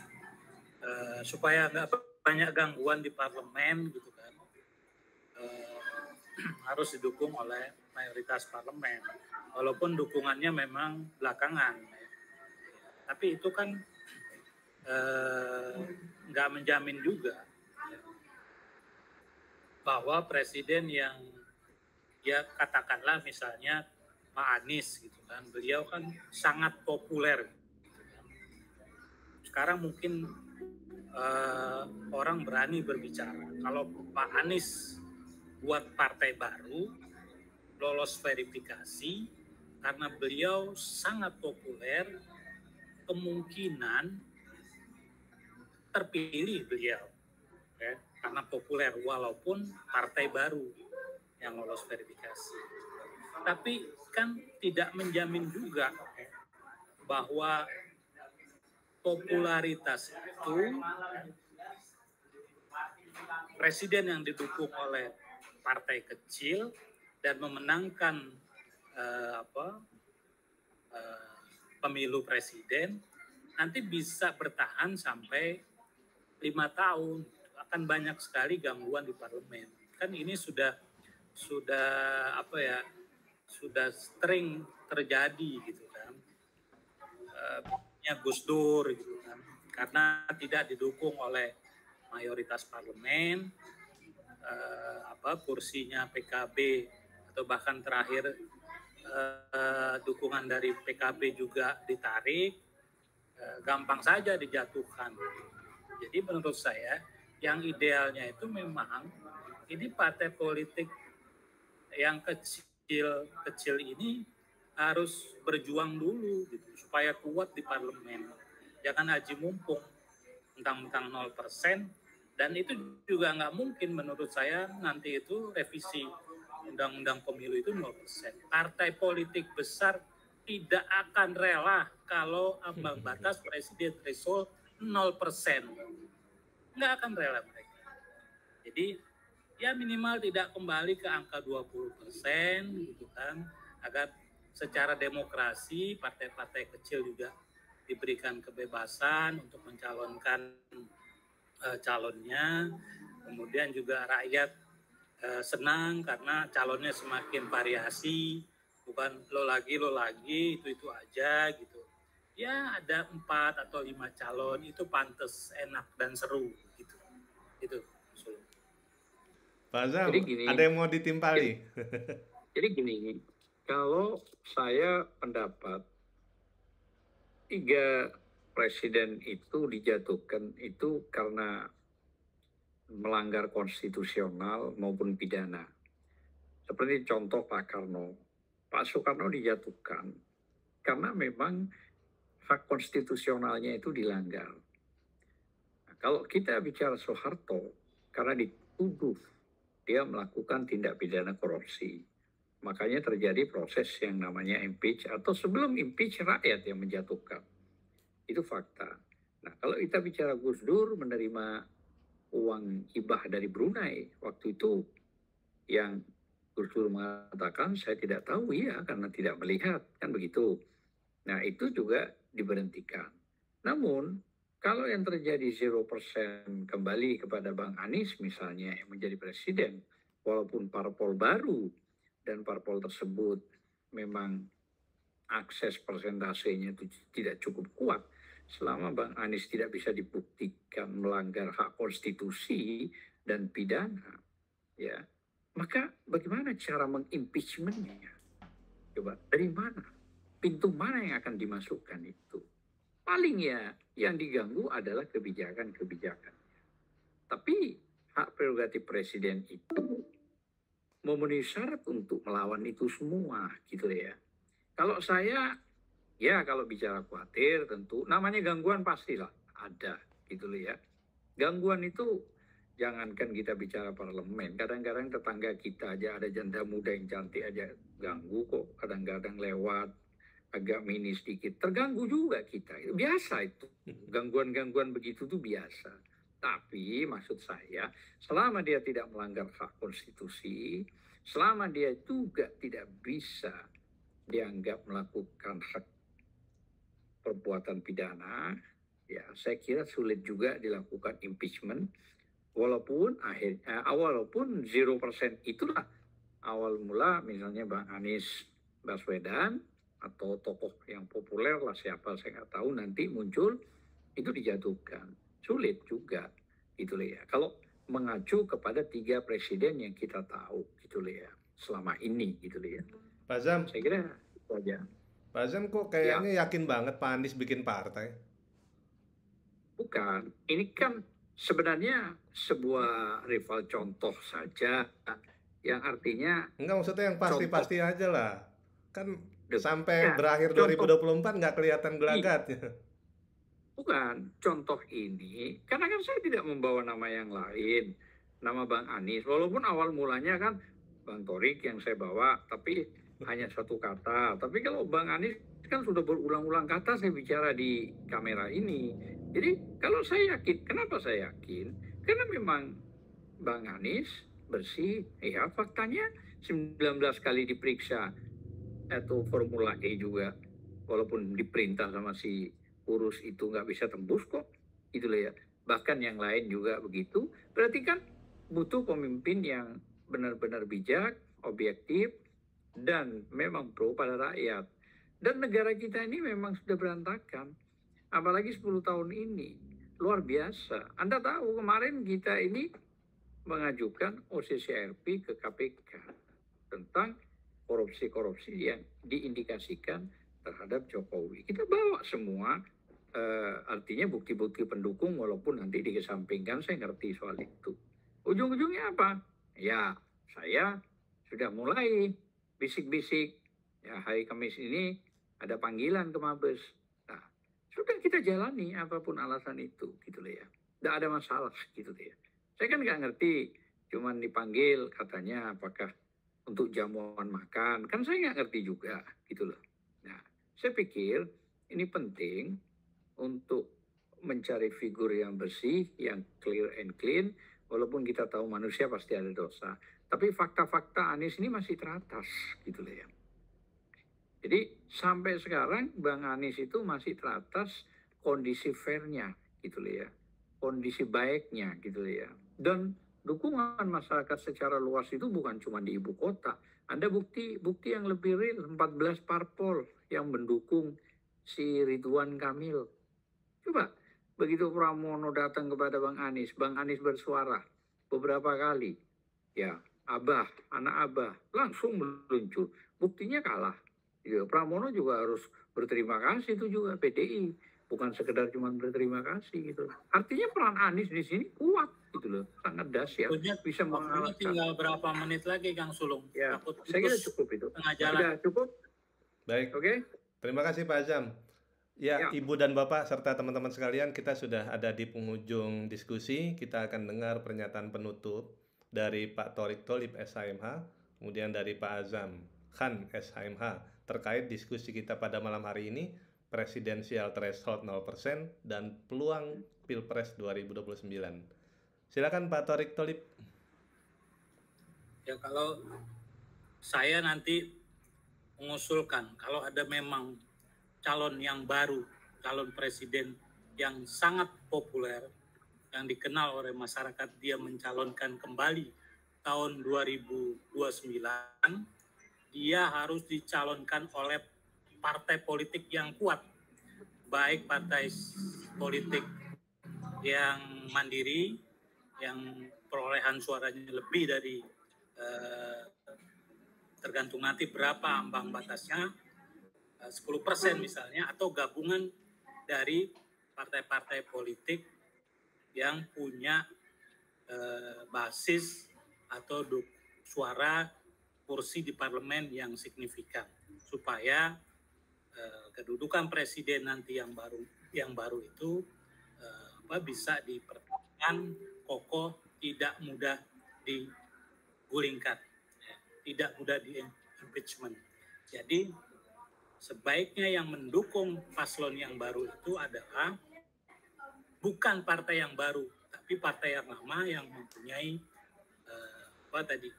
supaya nggak banyak gangguan di parlemen gitu kan, harus didukung oleh mayoritas parlemen, walaupun dukungannya memang belakangan ya. Tapi itu kan nggak menjamin juga ya, bahwa presiden yang ya katakanlah misalnya Pak Anies gitu kan, beliau kan sangat populer gitu kan. Sekarang mungkin orang berani berbicara kalau Pak Anies buat partai baru lolos verifikasi karena beliau sangat populer, kemungkinan terpilih beliau ya, karena populer walaupun partai baru yang lolos verifikasi. Tapi kan tidak menjamin juga bahwa popularitas itu presiden yang didukung oleh partai kecil dan memenangkan pemilu presiden nanti bisa bertahan sampai 5 tahun. Akan banyak sekali gangguan di parlemen. Kan ini sudah sering terjadi gitu kan. Gus Dur gitu kan. Karena tidak didukung oleh mayoritas parlemen, kursinya PKB atau bahkan terakhir dukungan dari PKB juga ditarik, gampang saja dijatuhkan. Jadi menurut saya yang idealnya itu memang ini partai politik yang kecil ini harus berjuang dulu gitu, supaya kuat di parlemen. Jangan haji mumpung mentang-mentang 0%, dan itu juga nggak mungkin menurut saya nanti itu revisi undang-undang pemilu itu 0%. Partai politik besar tidak akan rela kalau ambang batas presiden threshold 0%. Nggak akan rela mereka. Jadi ya minimal tidak kembali ke angka 20% gitu kan, agar secara demokrasi partai-partai kecil juga diberikan kebebasan untuk mencalonkan calonnya. Kemudian juga rakyat senang karena calonnya semakin variasi, bukan lo lagi itu aja gitu. Ya ada 4 atau 5 calon itu pantas, enak dan seru gitu. Itu. Pak Azam, ada yang mau ditimpali? Jadi gini, kalau saya pendapat 3 presiden itu dijatuhkan itu karena melanggar konstitusional maupun pidana. Seperti contoh Pak Karno. Pak Soekarno dijatuhkan karena memang hak konstitusionalnya itu dilanggar. Nah, kalau kita bicara Soeharto, karena dituduh dia melakukan tindak pidana korupsi. Makanya terjadi proses yang namanya impeach, atau sebelum impeach rakyat yang menjatuhkan. Itu fakta. Nah, kalau kita bicara Gus Dur menerima uang hibah dari Brunei, waktu itu yang Gus Dur mengatakan saya tidak tahu, ya karena tidak melihat, kan begitu. Nah, itu juga diberhentikan. Namun, kalau yang terjadi 0% kembali kepada Bang Anies misalnya yang menjadi presiden, walaupun parpol baru dan parpol tersebut memang akses persentasenya itu tidak cukup kuat, selama Bang Anies tidak bisa dibuktikan melanggar hak konstitusi dan pidana, ya, maka bagaimana cara mengimpeachmentnya? Coba dari mana? Pintu mana yang akan dimasukkan itu? Paling ya yang diganggu adalah kebijakan-kebijakan. Tapi hak prerogatif presiden itu memenuhi syarat untuk melawan itu semua, gitu ya. Kalau saya, ya kalau bicara khawatir tentu namanya gangguan pastilah ada, gitu ya. Gangguan itu jangankan kita bicara parlemen, kadang-kadang tetangga kita aja ada janda muda yang cantik aja ganggu kok, kadang-kadang lewat agak mini sedikit, terganggu juga kita. Biasa itu, gangguan-gangguan begitu tuh biasa. Tapi maksud saya, selama dia tidak melanggar hak konstitusi, selama dia juga tidak bisa dianggap melakukan hak perbuatan pidana, ya saya kira sulit juga dilakukan impeachment. Walaupun walaupun 0% itulah awal mula misalnya Bang Anies Baswedan atau tokoh yang populer lah siapa saya nggak tahu nanti muncul itu dijatuhkan, sulit juga gitu ya. Kalau mengacu kepada 3 presiden yang kita tahu gitu ya selama ini gitu ya. Pak Azam, saya kira itu aja. Pak Azam kok kayaknya yakin banget Pak Anies bikin partai? Bukan, ini kan sebenarnya sebuah rival contoh saja yang artinya enggak, maksudnya yang pasti-pasti aja lah. Kan sampai ya, berakhir 2024 nggak kelihatan gelagatnya. Bukan, contoh ini, karena kan saya tidak membawa nama yang lain, nama Bang Anies, walaupun awal mulanya kan Bang Torik yang saya bawa, tapi hanya satu kata. Tapi kalau Bang Anies kan sudah berulang-ulang kata saya bicara di kamera ini. Jadi kalau saya yakin, kenapa saya yakin? Karena memang Bang Anies bersih, ya faktanya 19 kali diperiksa atau Formula E juga, walaupun diperintah sama si urus itu nggak bisa tembus kok, gitu loh ya. Bahkan yang lain juga begitu. Berarti kan butuh pemimpin yang benar-benar bijak, objektif, dan memang pro pada rakyat. Dan negara kita ini memang sudah berantakan, apalagi 10 tahun ini. Luar biasa. Anda tahu kemarin kita ini mengajukan OCCRP ke KPK tentang korupsi-korupsi yang diindikasikan terhadap Jokowi. Kita bawa semua, artinya bukti-bukti pendukung walaupun nanti dikesampingkan, saya ngerti soal itu. Ujung-ujungnya apa? Ya, saya sudah mulai bisik-bisik, ya hari Kamis ini ada panggilan ke Mabes. Nah, sudah kita jalani apapun alasan itu, gitu loh ya. Tidak ada masalah, gitu loh ya. Saya kan nggak ngerti, cuman dipanggil katanya apakah untuk jamuan makan, kan saya nggak ngerti juga, gitu loh. Nah, saya pikir ini penting untuk mencari figur yang bersih, yang clear and clean, walaupun kita tahu manusia pasti ada dosa. Tapi fakta-fakta Anies ini masih teratas, gitu loh ya. Jadi sampai sekarang Bang Anies itu masih teratas kondisi fairnya, gitu loh ya. Kondisi baiknya, gitu loh ya. Dan dukungan masyarakat secara luas itu bukan cuma di ibu kota. Ada bukti yang lebih real, 14 parpol yang mendukung si Ridwan Kamil. Coba, begitu Pramono datang kepada Bang Anies bersuara beberapa kali. Ya, Abah, anak Abah, langsung meluncur. Buktinya kalah. Ya, Pramono juga harus berterima kasih itu juga PDI, bukan sekedar cuma berterima kasih gitu. Artinya peran Anies di sini kuat gitu loh, sangat dahsyat, bisa mengalahkan. Tinggal berapa menit lagi Kang Sulung? Ya, saya kira cukup itu. Tengah jalan. Sudah cukup. Baik. Oke. Terima kasih Pak Azam. Ya, Ibu dan Bapak serta teman-teman sekalian, kita sudah ada di penghujung diskusi. Kita akan dengar pernyataan penutup dari Pak Thorik Tholib SHMH, kemudian dari Pak Azam Khan SHMH terkait diskusi kita pada malam hari ini, presidensial threshold 0% dan peluang Pilpres 2029. Silakan Pak Thorik Tholib. Ya, kalau saya nanti mengusulkan kalau ada memang calon yang baru, calon presiden yang sangat populer, yang dikenal oleh masyarakat, dia mencalonkan kembali tahun 2029, dia harus dicalonkan oleh partai politik yang kuat, baik partai politik yang mandiri, yang perolehan suaranya lebih dari tergantung nanti berapa ambang batasnya, 10% misalnya, atau gabungan dari partai-partai politik yang punya basis atau suara kursi di parlemen yang signifikan, supaya kedudukan presiden nanti yang baru itu bisa dipertahankan kokoh, tidak mudah digulingkan, tidak mudah di impeachment. Jadi sebaiknya yang mendukung paslon yang baru itu adalah bukan partai yang baru, tapi partai yang lama yang mempunyai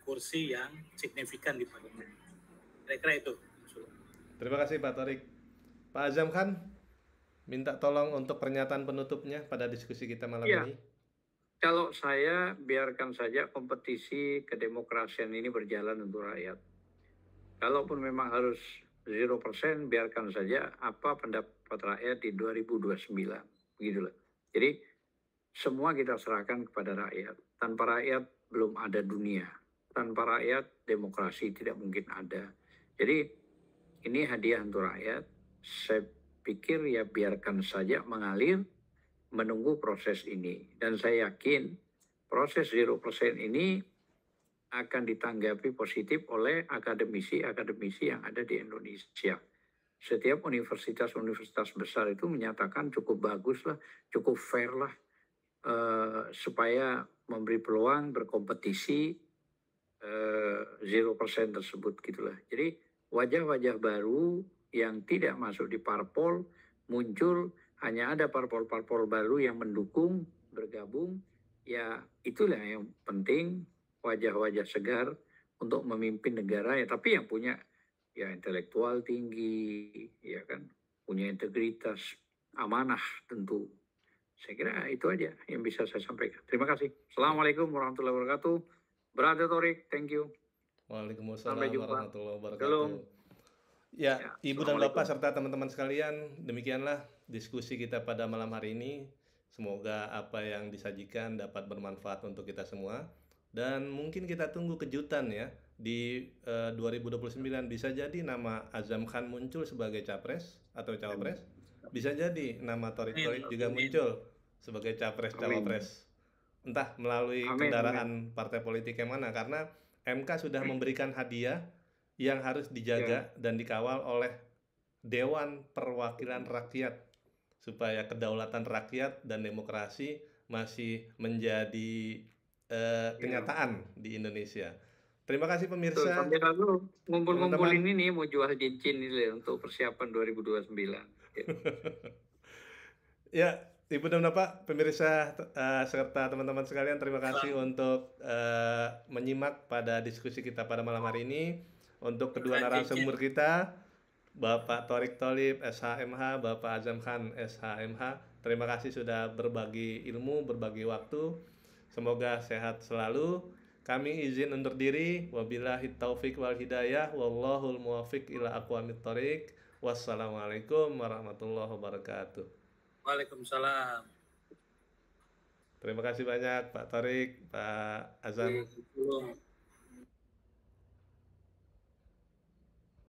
kursi yang signifikan di parlemen. Kira-kira itu. Terima kasih Pak Thorik. Pak Azam Khan, minta tolong untuk pernyataan penutupnya pada diskusi kita malam ini. Kalau saya biarkan saja kompetisi kedemokrasian ini berjalan untuk rakyat. Kalaupun memang harus 0%, biarkan saja apa pendapat rakyat di 2029. Begitulah. Jadi semua kita serahkan kepada rakyat. Tanpa rakyat belum ada dunia. Tanpa rakyat demokrasi tidak mungkin ada. Jadi ini hadiah untuk rakyat. Saya pikir ya biarkan saja mengalir, menunggu proses ini. Dan saya yakin proses 0% ini akan ditanggapi positif oleh akademisi-akademisi yang ada di Indonesia. Setiap universitas-universitas besar itu menyatakan cukup bagus lah, cukup fair lah, supaya memberi peluang berkompetisi 0% tersebut gitulah. Jadi wajah-wajah baru yang tidak masuk di parpol muncul, hanya ada parpol-parpol baru yang mendukung, bergabung, ya itulah yang penting, wajah-wajah segar untuk memimpin negara, ya tapi yang punya ya intelektual tinggi, ya kan, punya integritas, amanah tentu. Saya kira itu aja yang bisa saya sampaikan. Terima kasih. Assalamualaikum warahmatullahi wabarakatuh. Brother Torik, thank you. Waalaikumsalam Sampai jumpa. warahmatullahi wabarakatuh. Shalom. Ya, Ya, Ibu dan Assalamualaikum. Bapak serta teman-teman sekalian, demikianlah diskusi kita pada malam hari ini. Semoga apa yang disajikan dapat bermanfaat untuk kita semua. Dan mungkin kita tunggu kejutan ya di 2029, bisa jadi nama Azam Khan muncul sebagai capres atau cawapres. Bisa jadi nama Torik Torik juga muncul sebagai capres cawapres. Entah melalui Amin, kendaraan partai politik yang mana, karena MK sudah memberikan hadiah yang harus dijaga dan dikawal oleh Dewan Perwakilan Rakyat supaya kedaulatan rakyat dan demokrasi masih menjadi kenyataan di Indonesia. Terima kasih Betul, pemirsa. sampai lalu ngumpul-ngumpulin Teman-teman. ini mau jual cincin ini untuk persiapan 2029. Ya, Ibu dan Bapak, pemirsa serta teman-teman sekalian, terima kasih untuk menyimak pada diskusi kita pada malam hari ini. Untuk kedua narasumber kita, Bapak Torik Tholib, SHMH, Bapak Azam Khan, SHMH, terima kasih sudah berbagi ilmu, berbagi waktu. Semoga sehat selalu. Kami izin undur diri. Wabillahi taufik wal hidayah. Wallahul muwafiq ila aqwamit thoriq. Wassalamualaikum warahmatullahi wabarakatuh. Waalaikumsalam. Terima kasih banyak Pak Torik, Pak Azam.